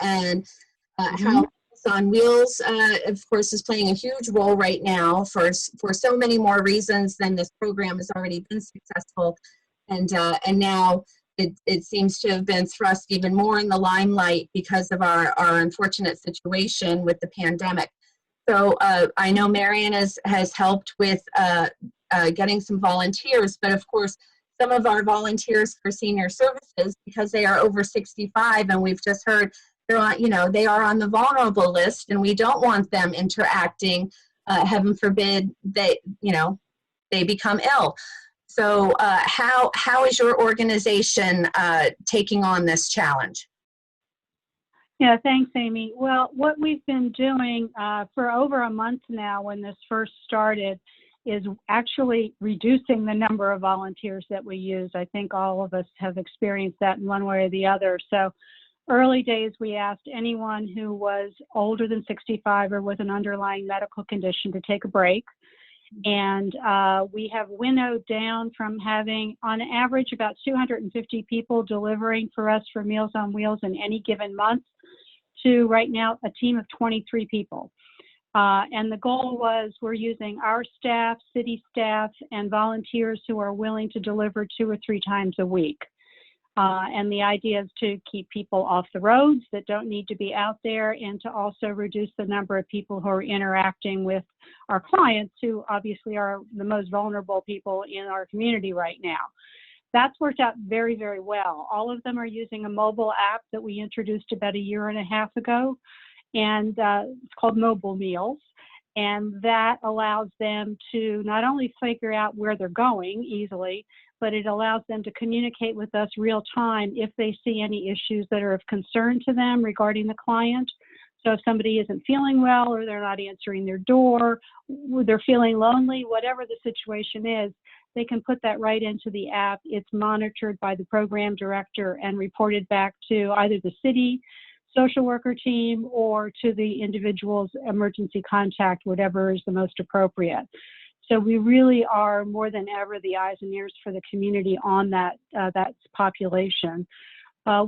how Meals on Wheels, of course, is playing a huge role right now for so many more reasons than this program has already been successful. And now it seems to have been thrust even more in the limelight because of our unfortunate situation with the pandemic. So I know Marion has helped with getting some volunteers, but of course, some of our volunteers for senior services, because they are over 65, and we've just heard they're on, they are on the vulnerable list, and we don't want them interacting. Heaven forbid they become ill. So how is your organization taking on this challenge? Yeah, thanks, Amy. Well, what we've been doing for over a month now when this first started is actually reducing the number of volunteers that we use. I think all of us have experienced that in one way or the other. So early days, we asked anyone who was older than 65 or with an underlying medical condition to take a break. And we have winnowed down from having, on average, about 250 people delivering for us for Meals on Wheels in any given month to right now a team of 23 people. And the goal was we're using our staff, city staff, and volunteers who are willing to deliver 2 or 3 times a week. And the idea is to keep people off the roads that don't need to be out there, and to also reduce the number of people who are interacting with our clients, who obviously are the most vulnerable people in our community right now. That's worked out very, very well. All of them are using a mobile app that we introduced about 1.5 years ago, and it's called Mobile Meals. And that allows them to not only figure out where they're going easily, but it allows them to communicate with us real time if they see any issues that are of concern to them regarding the client. So if somebody isn't feeling well, or they're not answering their door, they're feeling lonely, whatever the situation is, they can put that right into the app. It's monitored by the program director and reported back to either the city social worker team or to the individual's emergency contact, whatever is the most appropriate. So we really are more than ever the eyes and ears for the community on that population.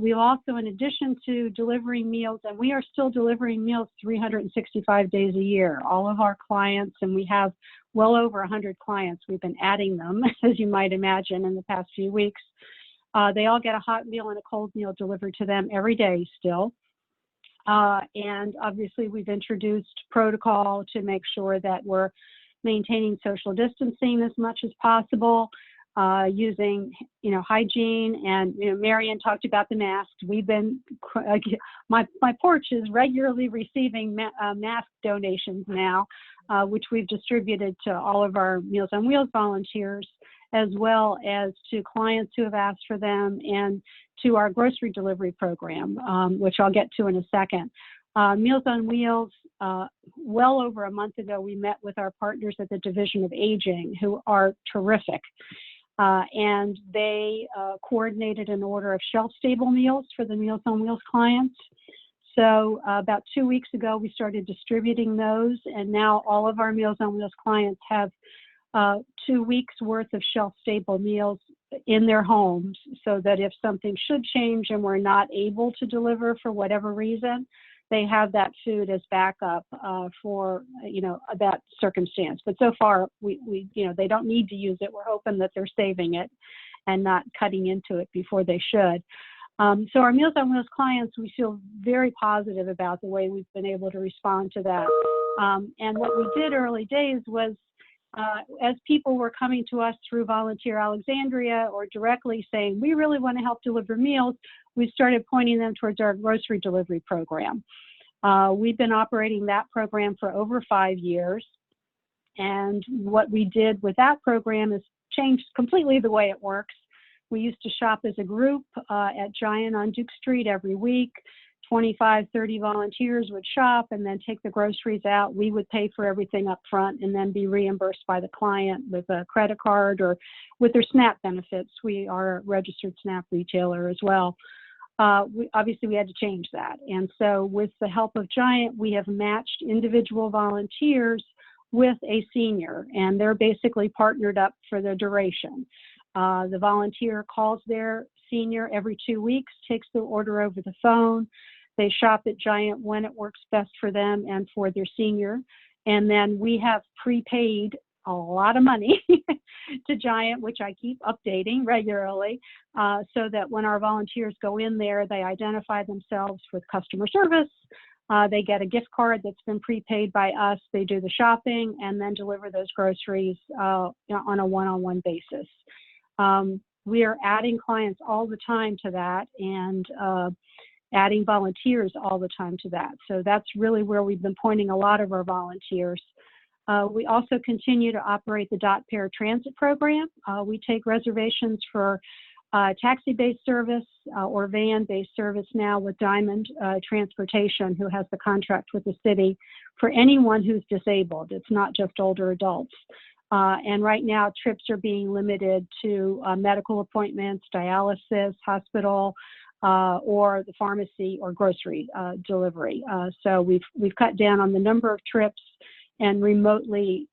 We also, in addition to delivering meals, and we are still delivering meals 365 days a year, all of our clients, and we have well over 100 clients. We've been adding them, as you might imagine, in the past few weeks. They all get a hot meal and a cold meal delivered to them every day still. And obviously we've introduced protocol to make sure that we're maintaining social distancing as much as possible. using, hygiene. And, Marion talked about the masks. We've been, my porch is regularly receiving mask donations now, which we've distributed to all of our Meals on Wheels volunteers, as well as to clients who have asked for them, and to our grocery delivery program, which I'll get to in a second. Meals on Wheels, well over a month ago, we met with our partners at the Division of Aging, who are terrific. And they coordinated an order of shelf-stable meals for the Meals on Wheels clients. So about 2 weeks ago, we started distributing those, and now all of our Meals on Wheels clients have 2 weeks worth of shelf-stable meals in their homes, so that if something should change and we're not able to deliver for whatever reason, they have that food as backup for that circumstance. But so far, we they don't need to use it. We're hoping that they're saving it and not cutting into it before they should. So our Meals on Wheels clients, we feel very positive about the way we've been able to respond to that. And what we did early days was, as people were coming to us through Volunteer Alexandria or directly saying, we really want to help deliver meals, we started pointing them towards our grocery delivery program. We've been operating that program for over 5 years. And what we did with that program is changed completely the way it works. We used to shop as a group at Giant on Duke Street every week. 25, 30 volunteers would shop and then take the groceries out. We would pay for everything up front and then be reimbursed by the client with a credit card or with their SNAP benefits. We are a registered SNAP retailer as well. Obviously, we had to change that. And so with the help of Giant, we have matched individual volunteers with a senior, and they're basically partnered up for the duration. The volunteer calls their senior every 2 weeks, takes the order over the phone. They shop at Giant when it works best for them and for their senior. And then we have prepaid a lot of money to Giant, which I keep updating regularly, so that when our volunteers go in there, they identify themselves with customer service. They get a gift card that's been prepaid by us. They do the shopping and then deliver those groceries on a one-on-one basis. We are adding clients all the time to that, and adding volunteers all the time to that. So that's really where we've been pointing a lot of our volunteers. We also continue to operate the Dot Pair Transit program. We take reservations for taxi-based service or van-based service now with Diamond Transportation, who has the contract with the city for anyone who's disabled. It's not just older adults. And right now, trips are being limited to medical appointments, dialysis, hospital, or the pharmacy or grocery delivery. So we've cut down on the number of trips, and remotely,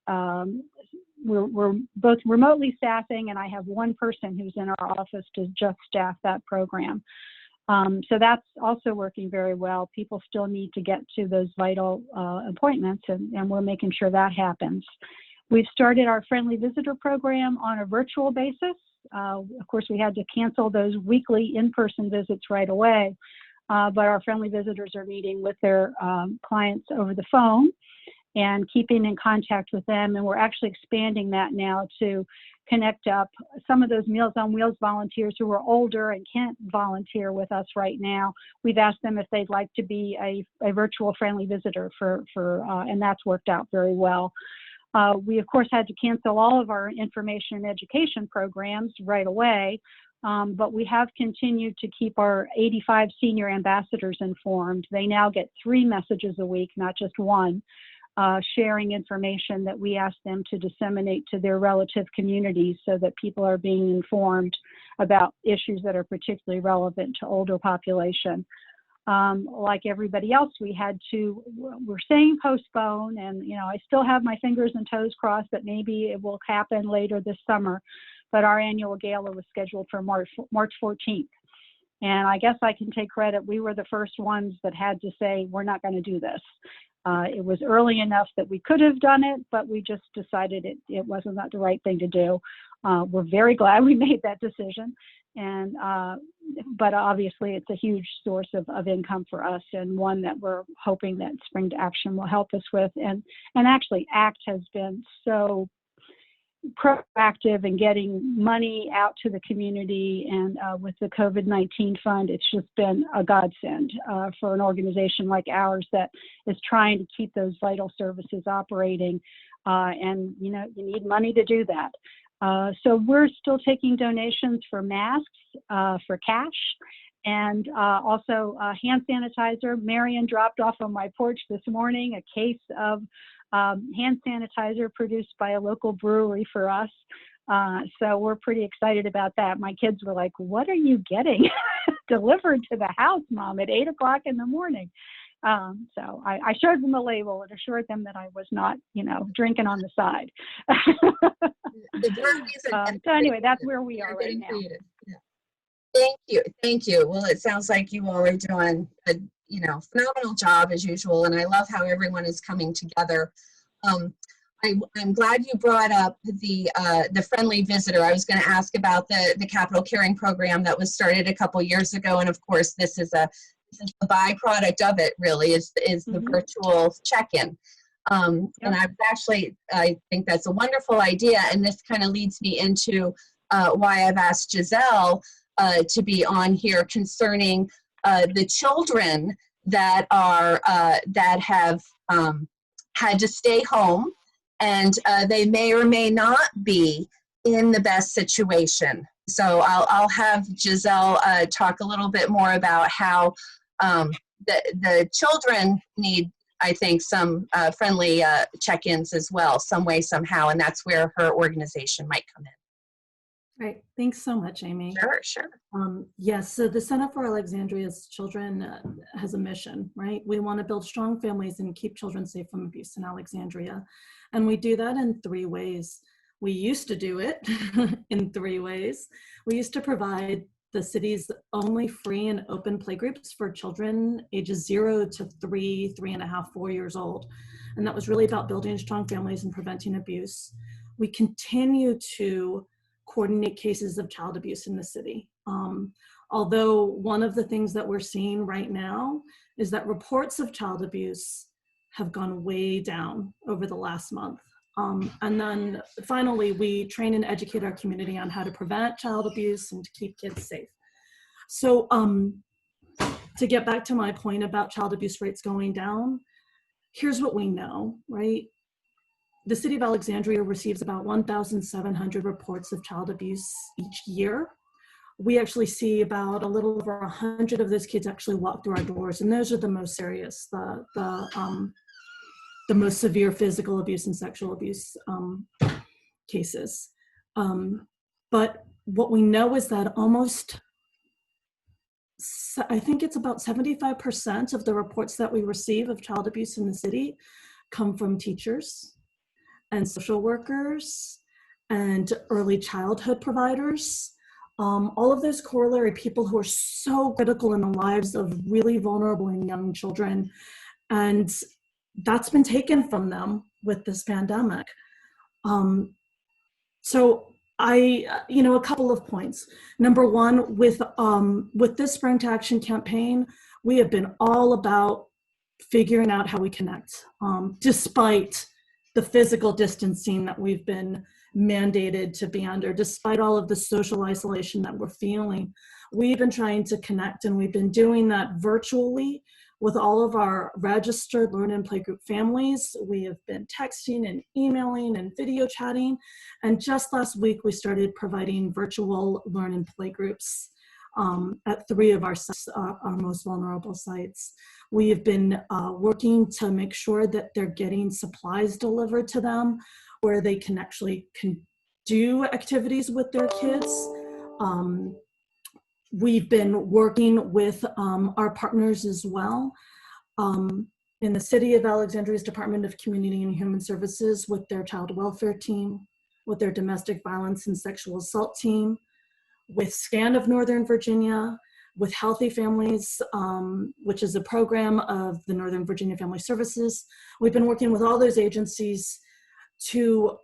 we're both remotely staffing, and I have one person who's in our office to just staff that program. So that's also working very well. People still need to get to those vital appointments, and we're making sure that happens. We've started our Friendly Visitor program on a virtual basis. Of course, we had to cancel those weekly in-person visits right away, but our Friendly Visitors are meeting with their clients over the phone and keeping in contact with them. And we're actually expanding that now to connect up some of those Meals on Wheels volunteers who are older and can't volunteer with us right now. We've asked them if they'd like to be a virtual Friendly Visitor and that's worked out very well. We, of course, had to cancel all of our information and education programs right away, but we have continued to keep our 85 senior ambassadors informed. They now get 3 messages a week, not just one, sharing information that we ask them to disseminate to their relative communities so that people are being informed about issues that are particularly relevant to older population. Like everybody else, we're saying postpone, and I still have my fingers and toes crossed that maybe it will happen later this summer, but our annual gala was scheduled for March 14th. And I guess I can take credit. We were the first ones that had to say, we're not going to do this. It was early enough that we could have done it, but we just decided it wasn't the right thing to do. We're very glad we made that decision. And but obviously it's a huge source of income for us, and one that we're hoping that Spring2Action will help us with. And actually ACT has been so proactive in getting money out to the community. And with the COVID-19 fund, it's just been a godsend for an organization like ours that is trying to keep those vital services operating. And, you know, you need money to do that. So we're still taking donations for masks, for cash, and also hand sanitizer. Marion dropped off on my porch this morning a case of hand sanitizer produced by a local brewery for us. So we're pretty excited about that. My kids were like, "What are you getting delivered to the house, Mom, at 8 o'clock in the morning?" So I showed them the label and assured them that I was not, you know, drinking on the side. The breweries So anyway, that's where we are right getting now. creative. Yeah. Thank you. Well, it sounds like you all are doing a phenomenal job as usual, and I love how everyone is coming together. I'm glad you brought up the friendly visitor. I was going to ask about the capital caring program that was started a couple years ago, and of course, this is the byproduct of it. Really, is the virtual check-in. And I think that's a wonderful idea, and this kind of leads me into why I've asked Giselle to be on here concerning the children that have had to stay home, and they may or may not be in the best situation. So I'll have Giselle talk a little bit more about how the children need, I think, some friendly check-ins as well, some way, somehow, and that's where her organization might come in. Right. Thanks so much, Amy. Sure. Yes, so the Center for Alexandria's Children has a mission, right? We want to build strong families and keep children safe from abuse in Alexandria. And we do that in 3 ways. We used to do it in 3 ways. We used to provide the city's only free and open playgroups for children ages 0 to 3, 3.5, 4 years old. And that was really about building strong families and preventing abuse. We continue to coordinate cases of child abuse in the city. Although one of the things that we're seeing right now is that reports of child abuse have gone way down over the last month. And then finally, we train and educate our community on how to prevent child abuse and to keep kids safe. So to get back to my point about child abuse rates going down, here's what we know, right? The city of Alexandria receives about 1,700 reports of child abuse each year. We actually see about a little over 100 of those kids actually walk through our doors, and those are the most serious, the most severe physical abuse and sexual abuse cases. But what we know is that I think it's about 75% of the reports that we receive of child abuse in the city come from teachers and social workers and early childhood providers. All of those corollary people who are so critical in the lives of really vulnerable and young children. And that's been taken from them with this pandemic. So a couple of points. Number one, with this Spring2Action campaign, we have been all about figuring out how we connect, despite the physical distancing that we've been mandated to be under, despite all of the social isolation that we're feeling. We've been trying to connect, and we've been doing that virtually with all of our registered Learn and Playgroup families. We have been texting and emailing and video chatting. And just last week, we started providing virtual Learn and Playgroups at 3 of our most vulnerable sites. We have been working to make sure that they're getting supplies delivered to them where they can actually do activities with their kids. We've been working with our partners as well in the City of Alexandria's Department of Community and Human Services with their child welfare team, with their domestic violence and sexual assault team, with SCAN of Northern Virginia, with Healthy Families, which is a program of the Northern Virginia Family Services. We've been working with all those agencies to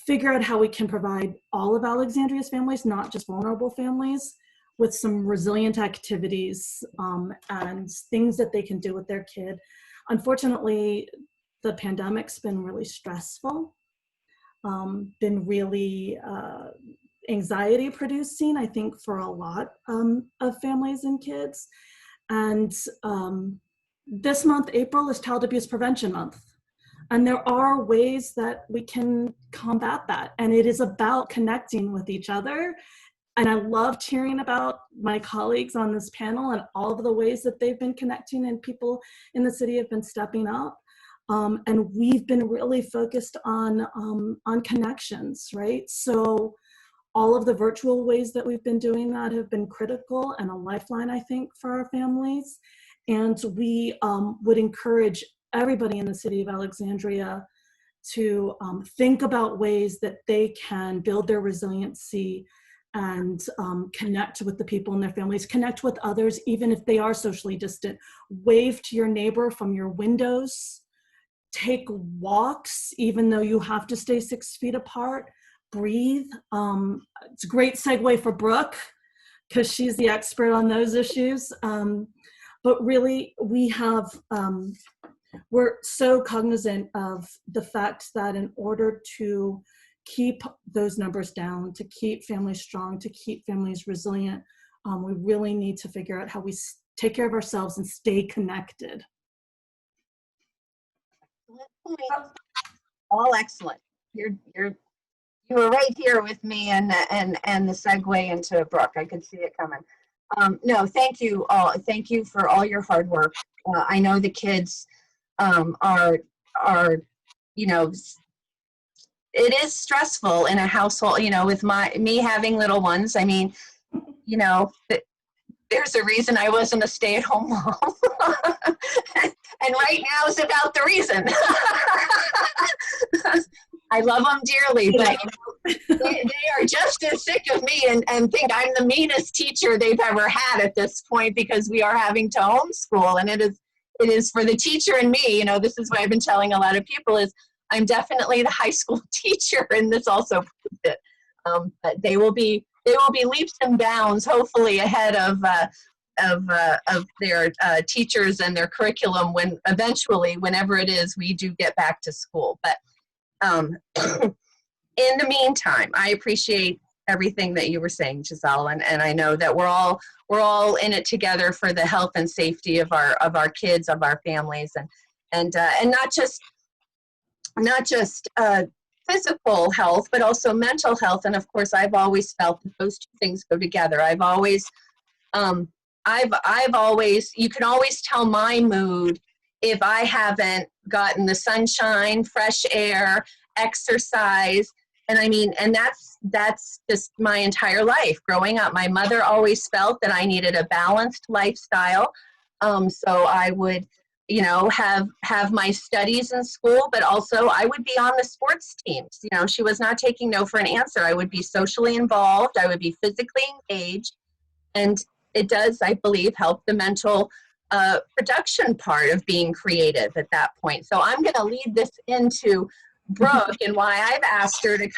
figure out how we can provide all of Alexandria's families, not just vulnerable families, with some resilient activities and things that they can do with their kid. Unfortunately, the pandemic's been really stressful. been really anxiety producing, I think, for a lot of families and kids. And this month, April, is Child Abuse Prevention Month. And there are ways that we can combat that. And it is about connecting with each other. And I loved hearing about my colleagues on this panel and all of the ways that they've been connecting and people in the city have been stepping up. And we've been really focused on connections, right? So all of the virtual ways that we've been doing that have been critical and a lifeline, I think, for our families. And we would encourage everybody in the city of Alexandria to think about ways that they can build their resiliency and connect with the people in their families, connect with others, even if they are socially distant. Wave to your neighbor from your windows. Take walks, even though you have to stay 6 feet apart. Breathe. It's a great segue for Brooke, because she's the expert on those issues. But really, we're so cognizant of the fact that in order to keep those numbers down, to keep families strong, to keep families resilient, we really need to figure out how we take care of ourselves and stay connected. All excellent. You were right here with me and the segue into Brooke. I could see it coming. No, thank you all. Thank you for all your hard work. I know the kids are, you know, it is stressful in a household, you know, with me having little ones. I mean, you know, there's a reason I wasn't a stay-at-home mom. And right now is about the reason. I love them dearly, but you know, they are just as sick of me and think I'm the meanest teacher they've ever had at this point, because we are having to homeschool. And it is for the teacher and me, you know, this is what I've been telling a lot of people is I'm definitely the high school teacher, and this also proves it. But they will be leaps and bounds, hopefully, ahead of their teachers and their curriculum when eventually, whenever it is, we do get back to school. But in the meantime, I appreciate everything that you were saying, Giselle, and I know that we're all in it together for the health and safety of our kids, of our families, and not just physical health, but also mental health. And of course, I've always felt that those two things go together. I've always, you can always tell my mood if I haven't gotten the sunshine, fresh air, exercise. And I mean, and that's just my entire life growing up. My mother always felt that I needed a balanced lifestyle. So I would, you know, have my studies in school, but also I would be on the sports teams. You know, she was not taking no for an answer. I would be socially involved. I would be physically engaged. And it does, I believe, help the mental production part of being creative at that point. So I'm going to lead this into Brooke and why I've asked her to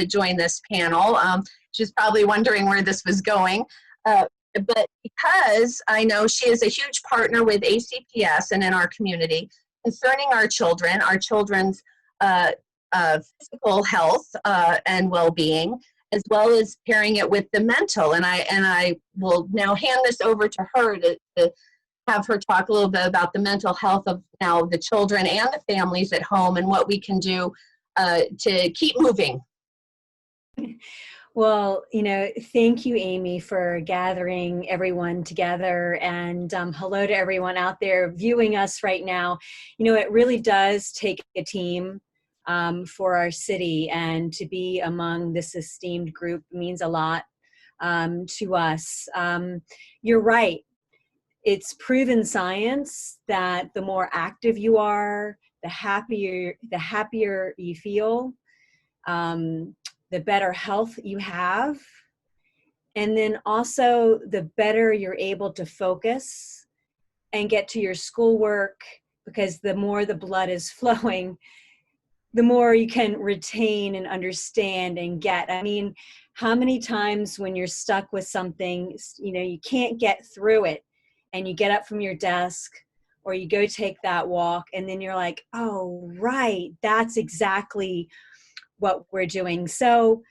join this panel. She's probably wondering where this was going. But because I know she is a huge partner with ACPS and in our community concerning our children's physical health and well-being, as well as pairing it with the mental. And I will now hand this over to her to have her talk a little bit about the mental health of now the children and the families at home and what we can do to keep moving. Well, you know, thank you, Amy, for gathering everyone together, and hello to everyone out there viewing us right now. You know, it really does take a team for our city, and to be among this esteemed group means a lot to us. You're right. It's proven science that the more active you are, the happier you feel. The better health you have, and then also the better you're able to focus and get to your schoolwork, because the more the blood is flowing, the more you can retain and understand and get. I mean, how many times when you're stuck with something, you know, you can't get through it, and you get up from your desk or you go take that walk, and then you're like, oh, right, that's exactly what we're doing. So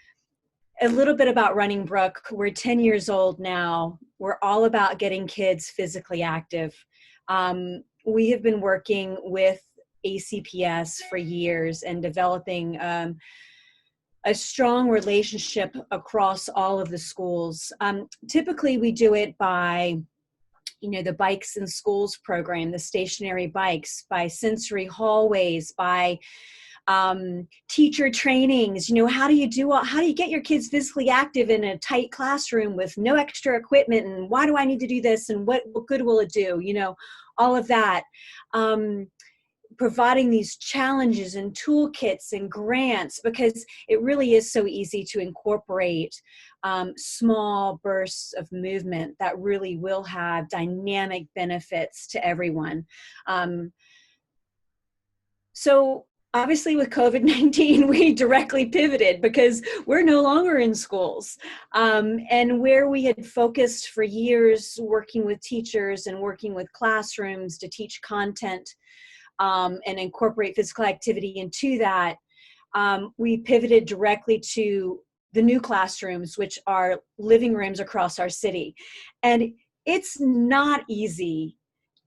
a little bit about Running Brook. We're 10 years old now. We're all about getting kids physically active. We have been working with ACPS for years and developing a strong relationship across all of the schools. Typically, we do it by the Bikes in Schools program, the stationary bikes, by sensory hallways, by teacher trainings. How do you get your kids physically active in a tight classroom with no extra equipment, and why do I need to do this, and what good will it do? All of that. Providing these challenges and toolkits and grants, because it really is so easy to incorporate small bursts of movement that really will have dynamic benefits to everyone. So obviously with COVID-19, we directly pivoted because we're no longer in schools. And where we had focused for years working with teachers and working with classrooms to teach content and incorporate physical activity into that, we pivoted directly to the new classrooms, which are living rooms across our city. And it's not easy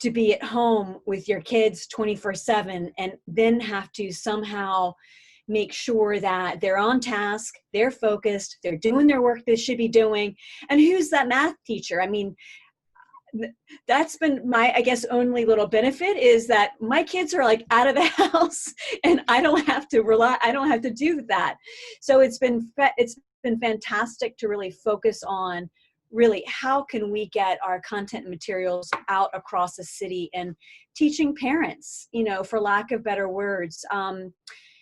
to be at home with your kids 24/7 and then have to somehow make sure that they're on task, they're focused, they're doing their work they should be doing. And who's that math teacher? I mean, that's been my, I guess, only little benefit, is that my kids are like out of the house and I don't have to do that. So it's been fantastic to really focus on really how can we get our content and materials out across the city and teaching parents, for lack of better words.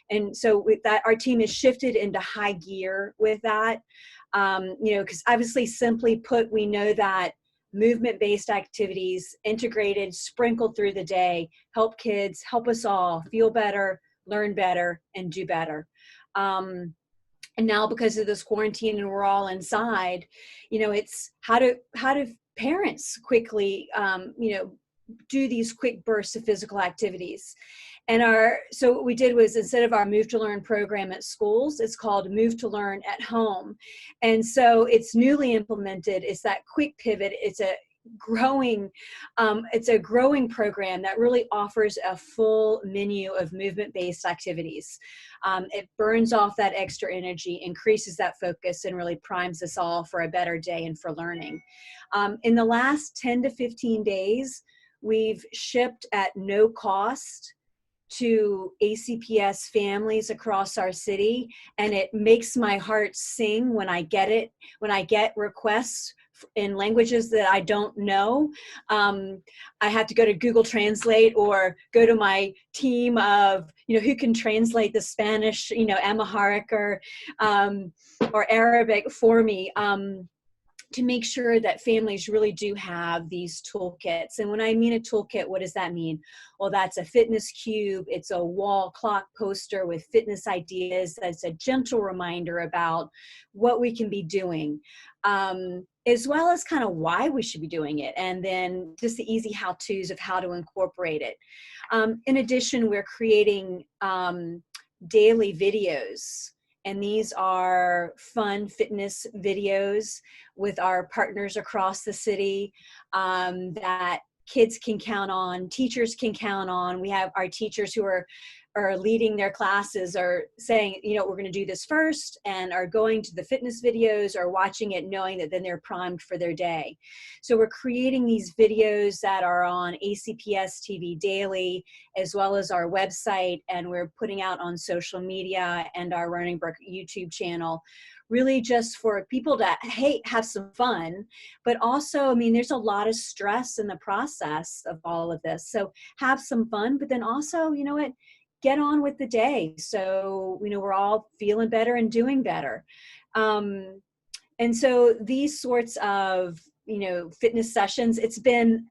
And so with that, our team has shifted into high gear with that, because obviously, simply put, we know that movement-based activities integrated, sprinkled through the day, help kids, help us all feel better, learn better, and do better. And now, because of this quarantine and we're all inside, it's how do parents quickly, do these quick bursts of physical activities. And so what we did was, instead of our Move to Learn program at schools, it's called Move to Learn at Home. And so it's newly implemented. It's that quick pivot. It's a growing program that really offers a full menu of movement-based activities. It burns off that extra energy, increases that focus, and really primes us all for a better day and for learning. In the last 10 to 15 days, we've shipped at no cost to ACPS families across our city, and it makes my heart sing when I get requests in languages that I don't know. I have to go to Google Translate or go to my team of, who can translate the Spanish, Amharic or Arabic for me, to make sure that families really do have these toolkits. And when I mean a toolkit, what does that mean? Well, that's a fitness cube. It's a wall clock poster with fitness ideas. That's a gentle reminder about what we can be doing, as well as kind of why we should be doing it. And then just the easy how-tos of how to incorporate it. In addition, we're creating daily videos. And these are fun fitness videos with our partners across the city that kids can count on, teachers can count on. We have our teachers who are leading their classes are saying, we're going to do this first, and are going to the fitness videos or watching it knowing that then they're primed for their day. So we're creating these videos that are on ACPS TV daily, as well as our website, and we're putting out on social media and our Running Brook YouTube channel, really just for people to have some fun, but also, there's a lot of stress in the process of all of this. So have some fun, but then also, get on with the day. So, we're all feeling better and doing better. And so these sorts of, fitness sessions, it's been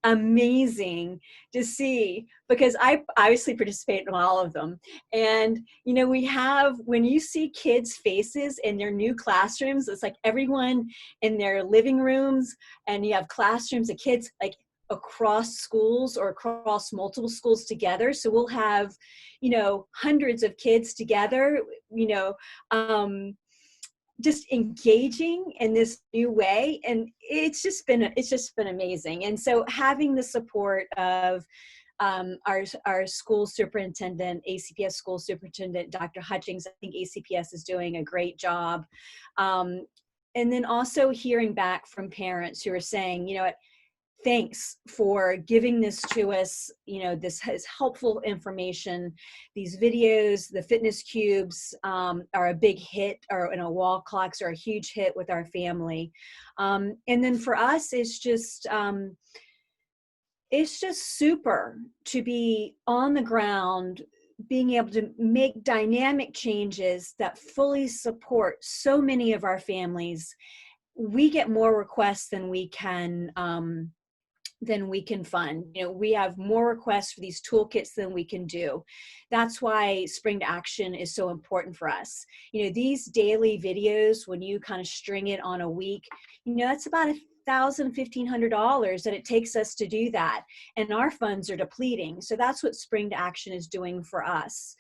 amazing to see, because I obviously participate in all of them. And, when you see kids' faces in their new classrooms, it's like everyone in their living rooms, and you have classrooms of kids, like across schools or across multiple schools together. So we'll have, you know, hundreds of kids together, you know, just engaging in this new way. And it's just been amazing. And so having the support of our school superintendent, ACPS school superintendent, Dr. Hutchings, I think ACPS is doing a great job. And then also hearing back from parents who are saying, you know what, thanks for giving this to us. You know, this is helpful information. These videos, the fitness cubes are a big hit, or wall clocks are a huge hit with our family. And then for us, it's just super to be on the ground, being able to make dynamic changes that fully support so many of our families. We get more requests than we can fund. You know, we have more requests for these toolkits than we can do. That's why Spring2Action is so important for us. You know, these daily videos, when you kind of string it on a week, you know, that's about $1,500 that it takes us to do that. And our funds are depleting. So that's what Spring2Action is doing for us.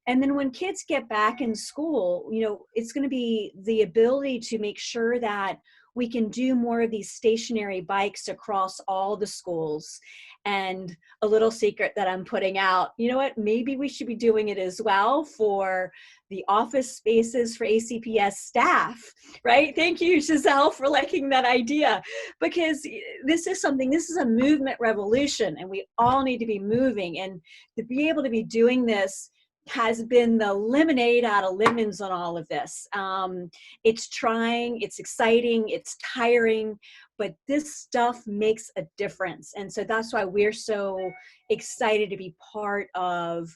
And then when kids get back in school, you know, it's going to be the ability to make sure that we can do more of these stationary bikes across all the schools. And a little secret that I'm putting out, you know what, maybe we should be doing it as well for the office spaces for ACPS staff, right? Thank you, Giselle, for liking that idea, because this is a movement revolution, and we all need to be moving. And to be able to be doing this has been the lemonade out of lemons on all of this. It's trying, it's exciting, it's tiring, but this stuff makes a difference. And so that's why we're so excited to be part of,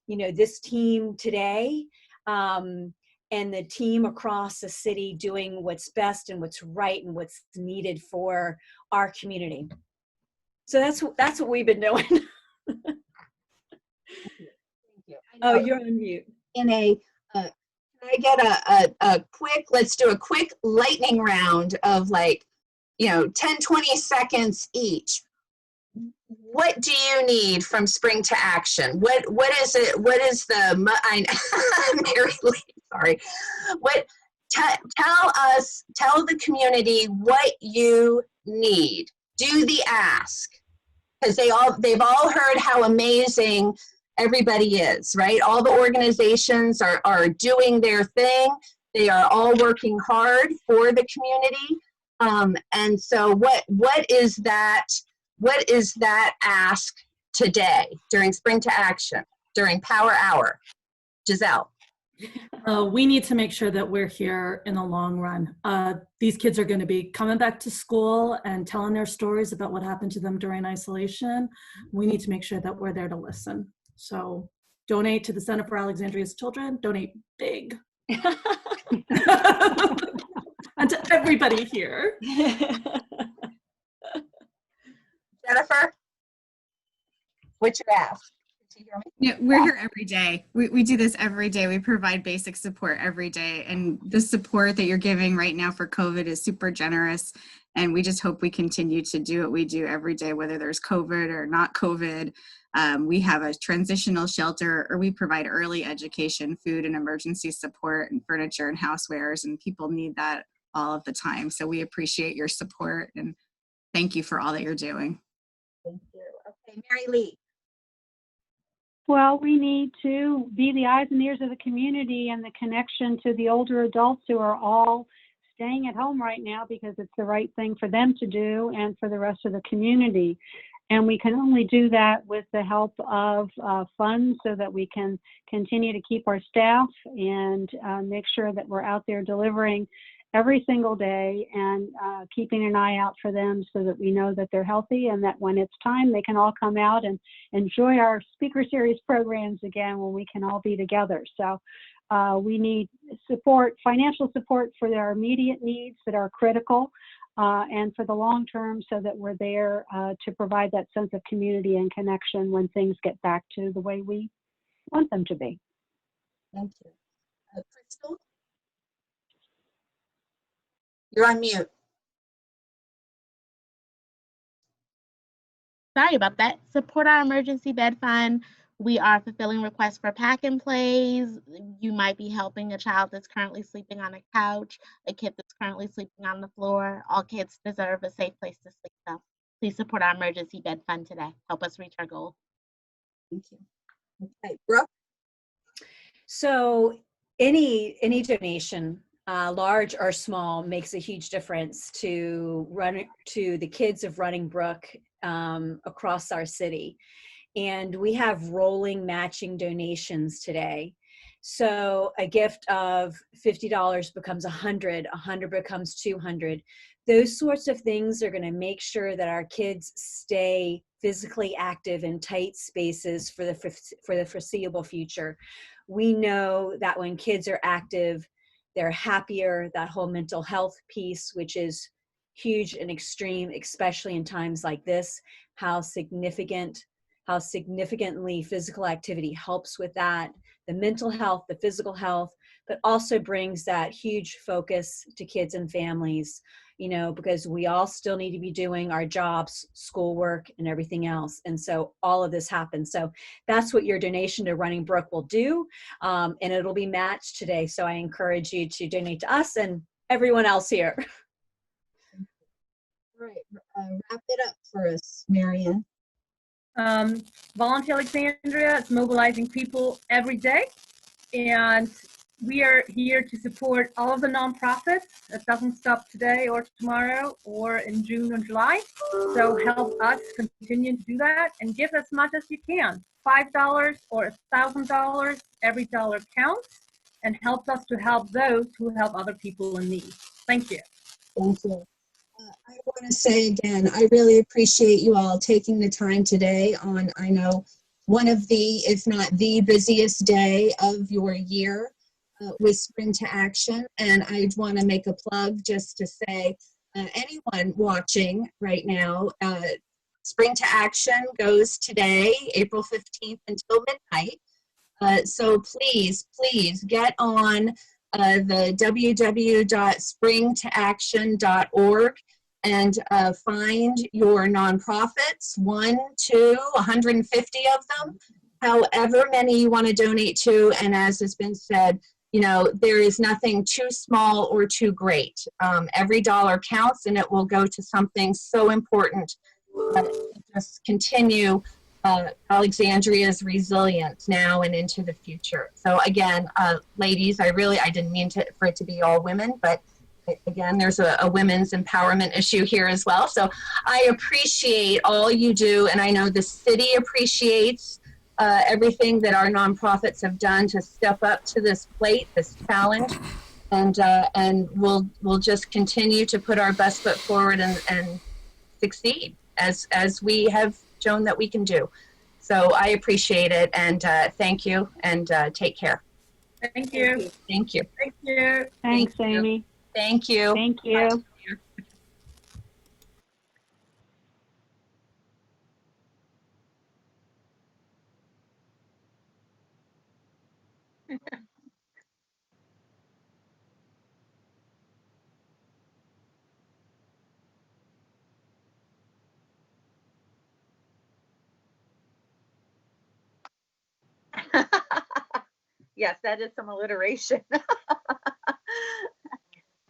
you know, this team today, and the team across the city doing what's best and what's right and what's needed for our community. So that's what we've been doing. Oh, you're on mute. Can I get a quick, let's do a quick lightning round of, like, you know, 10, 20 seconds each. What do you need from Spring2Action? What is it? What is the, Mary Lee, sorry. Tell the community what you need. Do the ask. Because they've all heard how amazing everybody is, right? All the organizations are doing their thing. They are all working hard for the community. And so what is that ask today during Spring2Action, during Power Hour? Giselle. We need to make sure that we're here in the long run. These kids are going to be coming back to school and telling their stories about what happened to them during isolation. We need to make sure that we're there to listen. So donate to the Center for Alexandria's Children, donate big. And to everybody here. Jennifer, what's your ask? Yeah, we're here every day. We do this every day. We provide basic support every day. And the support that you're giving right now for COVID is super generous. And we just hope we continue to do what we do every day, whether there's COVID or not COVID. We have a transitional shelter, or we provide early education, food and emergency support, and furniture and housewares, and people need that all of the time. So we appreciate your support, and thank you for all that you're doing. Thank you. Okay, Mary Lee. Well, we need to be the eyes and ears of the community and the connection to the older adults who are all staying at home right now because it's the right thing for them to do and for the rest of the community. And we can only do that with the help of funds so that we can continue to keep our staff and make sure that we're out there delivering every single day and keeping an eye out for them so that we know that they're healthy and that when it's time, they can all come out and enjoy our speaker series programs again when we can all be together. So we need support, financial support for our immediate needs that are critical and for the long term so that we're there to provide that sense of community and connection when things get back to the way we want them to be. Thank you. Crystal? You're on mute. Sorry about that. Support our emergency bed fund. We are fulfilling requests for pack and plays. You might be helping a child that's currently sleeping on a couch, a kid that's currently sleeping on the floor. All kids deserve a safe place to sleep. So please support our emergency bed fund today. Help us reach our goal. Thank you. Okay, Brooke? So any donation, large or small, makes a huge difference to the kids of Running Brook across our city. And we have rolling matching donations today. So a gift of $50 becomes 100, 100 becomes 200. Those sorts of things are going to make sure that our kids stay physically active in tight spaces for the foreseeable future. We know that when kids are active, they're happier. That whole mental health piece, which is huge and extreme, especially in times like this, how significantly physical activity helps with that, the mental health, the physical health, but also brings that huge focus to kids and families, because we all still need to be doing our jobs, schoolwork, and everything else. And so all of this happens. So that's what your donation to Running Brook will do. And it'll be matched today. So I encourage you to donate to us and everyone else here. All right, wrap it up for us, Marianne. Volunteer Alexandria is mobilizing people every day, and we are here to support all of the nonprofits. It doesn't stop today or tomorrow or in June or July. So help us continue to do that and give as much as you can. $5 or $1,000, every dollar counts and helps us to help those who help other people in need. Thank you. Thank you. I want to say again, I really appreciate you all taking the time today on, I know, one of the, if not the busiest day of your year with Spring2Action. And I want to make a plug just to say, anyone watching right now, Spring2Action goes today, April 15th until midnight. So please get on the www.spring2action.org and find your nonprofits, 1, 2, 150 of them, however many you want to donate to. And as has been said, there is nothing too small or too great. Every dollar counts, and it will go to something so important to just continue Alexandria's resilience now and into the future. So again, ladies, I didn't mean for it to be all women, but again, there's a women's empowerment issue here as well. So I appreciate all you do, and I know the city appreciates everything that our nonprofits have done to step up to this plate, this challenge, and we'll just continue to put our best foot forward and succeed as we have shown that we can do. So I appreciate it, and thank you, and take care. Thank you. Thank you. Thank you. Thanks, Amy. Thank you. Thank you. Yes, that is some alliteration.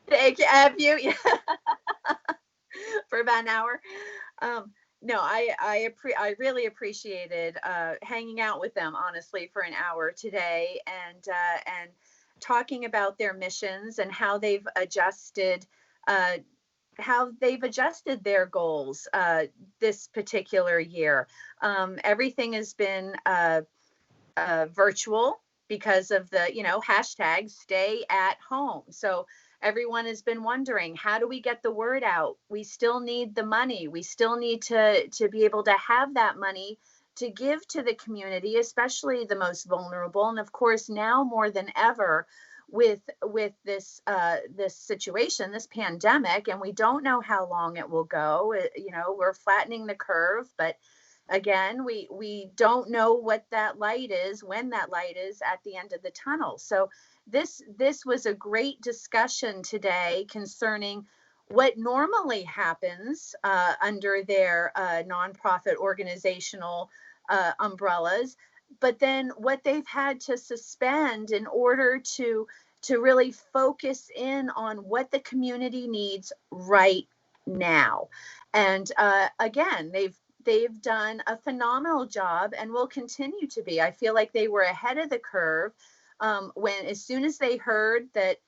Thank you. Have you? Yeah. For about an hour. No, I really appreciated hanging out with them, honestly, for an hour today, and talking about their missions and how they've adjusted their goals this particular year. Everything has been virtual because of the hashtag stay at home. So everyone has been wondering, how do we get the word out? We still need the money. We still need to be able to have that money to give to the community, especially the most vulnerable. And of course, now more than ever with this this situation, this pandemic, and we don't know how long it will go. We're flattening the curve, but again, we don't know what that light is, when that light is at the end of the tunnel. So this was a great discussion today concerning what normally happens under their nonprofit organizational umbrellas, but then what they've had to suspend in order to really focus in on what the community needs right now. And again, they've done a phenomenal job and will continue to be. I feel like they were ahead of the curve when, as soon as they heard that,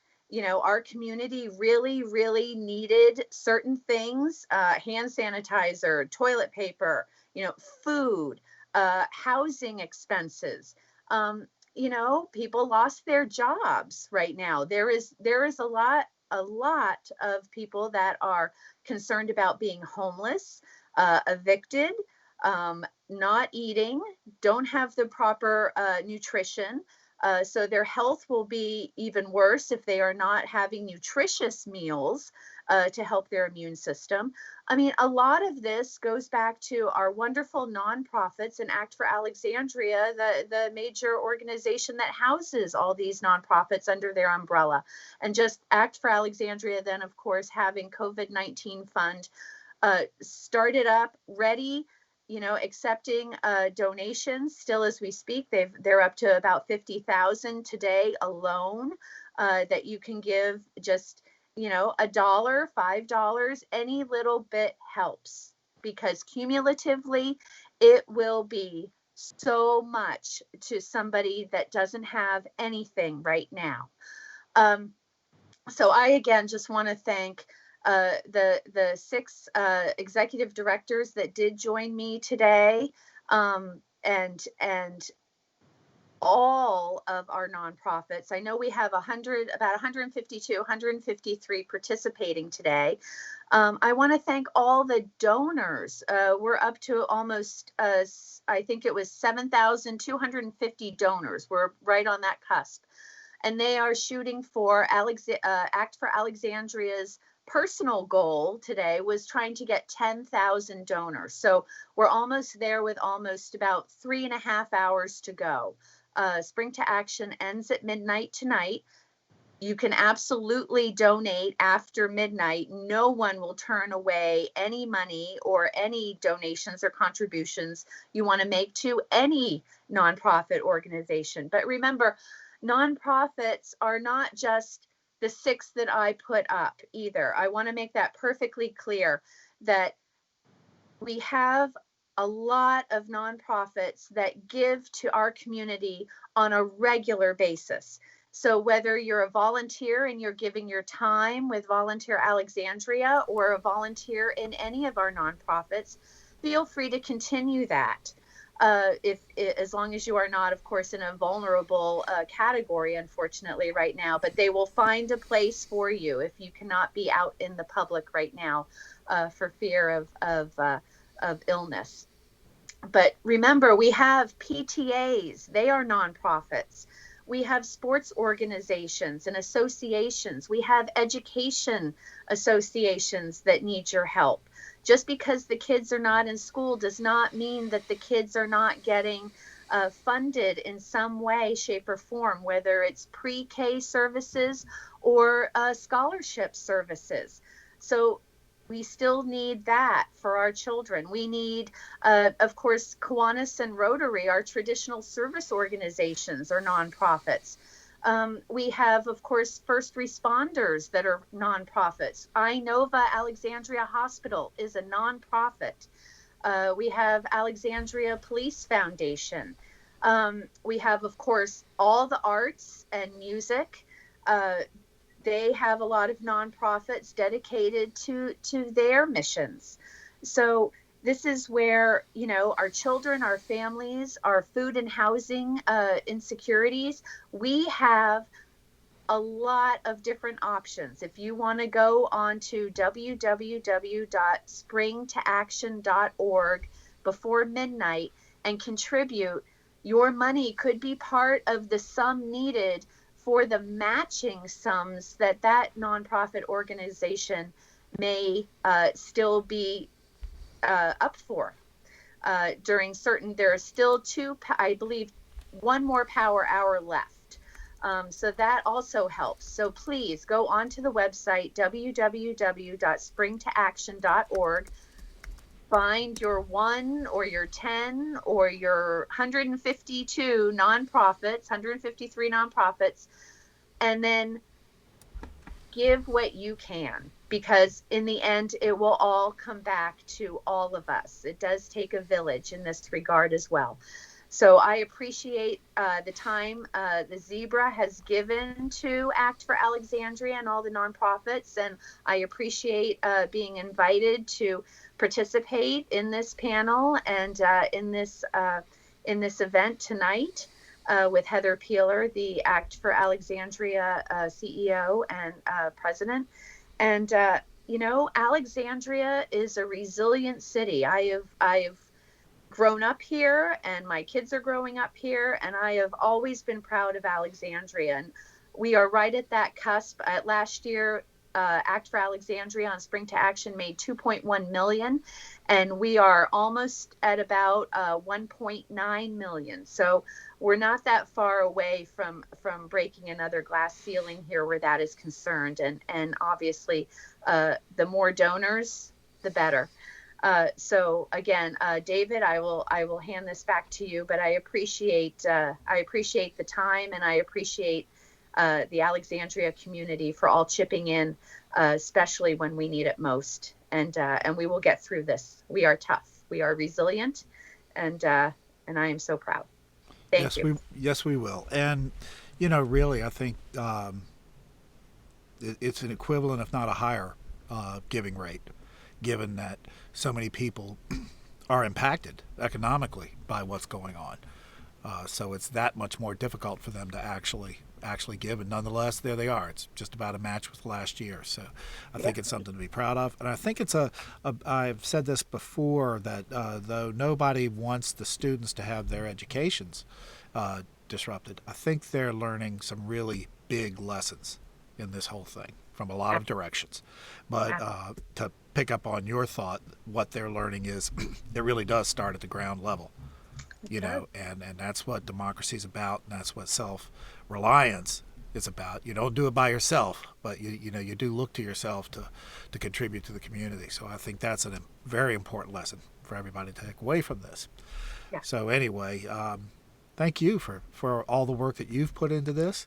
our community really needed certain things, hand sanitizer, toilet paper, food, housing expenses. People lost their jobs right now. There is a lot of people that are concerned about being homeless, evicted, not eating, don't have the proper nutrition. So their health will be even worse if they are not having nutritious meals to help their immune system. I mean, a lot of this goes back to our wonderful nonprofits and Act for Alexandria, the major organization that houses all these nonprofits under their umbrella. And just Act for Alexandria, then, of course, having COVID-19 fund started up, ready, accepting donations still as we speak. They're up to about 50,000 today alone that you can give. Just $1, $5, any little bit helps, because cumulatively it will be so much to somebody that doesn't have anything right now. So I again just want to thank the 6 executive directors that did join me today, and all of our nonprofits. I know we have about 152, 153 participating today. I want to thank all the donors. We're up to almost, I think it was 7,250 donors. We're right on that cusp. And they are shooting for Act for Alexandria's personal goal today was trying to get 10,000 donors. So we're almost there with almost about 3.5 hours to go. Spring2Action ends at midnight tonight. You can absolutely donate after midnight. No one will turn away any money or any donations or contributions you want to make to any nonprofit organization. But remember, nonprofits are not just the 6 that I put up either. I want to make that perfectly clear that we have a lot of nonprofits that give to our community on a regular basis. So whether you're a volunteer and you're giving your time with Volunteer Alexandria or a volunteer in any of our nonprofits, feel free to continue that. As long as you are not, of course, in a vulnerable category, unfortunately, right now, but they will find a place for you if you cannot be out in the public right now for fear of illness. But remember, we have PTAs, they are nonprofits. We have sports organizations and associations. We have education associations that need your help. Just because the kids are not in school does not mean that the kids are not getting funded in some way, shape, or form, whether it's pre-K services or scholarship services. So we still need that for our children. We need, of course, Kiwanis and Rotary, our traditional service organizations or nonprofits. We have, of course, first responders that are nonprofits. Inova Alexandria Hospital is a nonprofit. We have Alexandria Police Foundation. We have, of course, all the arts and music. They have a lot of nonprofits dedicated to their missions. So this is where, our children, our families, our food and housing insecurities, we have a lot of different options. If you want to go on to www.spring2action.org before midnight and contribute, your money could be part of the sum needed for the matching sums that nonprofit organization may still be up for during certain. There are still 2, I believe, 1 more power hour left. So that also helps. So please go onto the website, www.spring2action.org. Find your 1 or your 10 or your 152 nonprofits, 153 nonprofits, and then give what you can, because in the end, it will all come back to all of us. It does take a village in this regard as well. So I appreciate the time the Zebra has given to Act for Alexandria and all the nonprofits, and I appreciate being invited to participate in this panel and in this event tonight with Heather Peeler, the Act for Alexandria CEO and president. And Alexandria is a resilient city. I've grown up here, and my kids are growing up here, and I have always been proud of Alexandria. And we are right at that cusp. Last year, Act for Alexandria on Spring to Action made 2.1 million, and we are almost at about 1.9 million. So we're not that far away from breaking another glass ceiling here where that is concerned. And obviously, the more donors, the better. So again, David, I will hand this back to you, but I appreciate the time, and I appreciate the Alexandria community for all chipping in, especially when we need it most. And we will get through this. We are tough. We are resilient, and I am so proud. Thank you. Yes, we will. And really, I think it's an equivalent, if not a higher, giving rate, given that so many people are impacted economically by what's going on. So it's that much more difficult for them to actually give, and nonetheless, there they are. It's just about a match with last year. So I think it's something to be proud of. And I think it's I've said this before, that though nobody wants the students to have their educations disrupted, I think they're learning some really big lessons in this whole thing from a lot of directions. But to pick up on your thought, what they're learning is it really does start at the ground level, and that's what democracy is about, and that's what self-reliance is about. You don't do it by yourself, but you do look to yourself to contribute to the community. So I think that's a very important lesson for everybody to take away from this. Yeah. So anyway, thank you for all the work that you've put into this.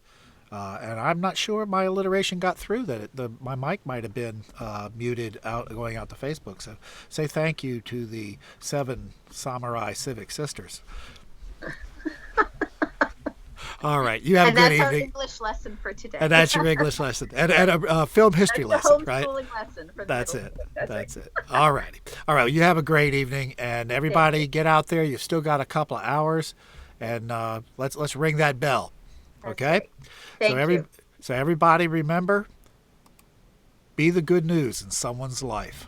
And I'm not sure my alliteration got through, that my mic might have been muted going out to Facebook. So say thank you to the 7 Samurai Civic Sisters. All right, you have a good evening. And that's our English lesson for today. And that's your English lesson, and a film history lesson, right? Lesson for the That's it. That's it. All righty. All right. You have a great evening, and everybody get out there. You've still got a couple of hours, and let's ring that bell. Okay. Thank you. So everybody remember, be the good news in someone's life.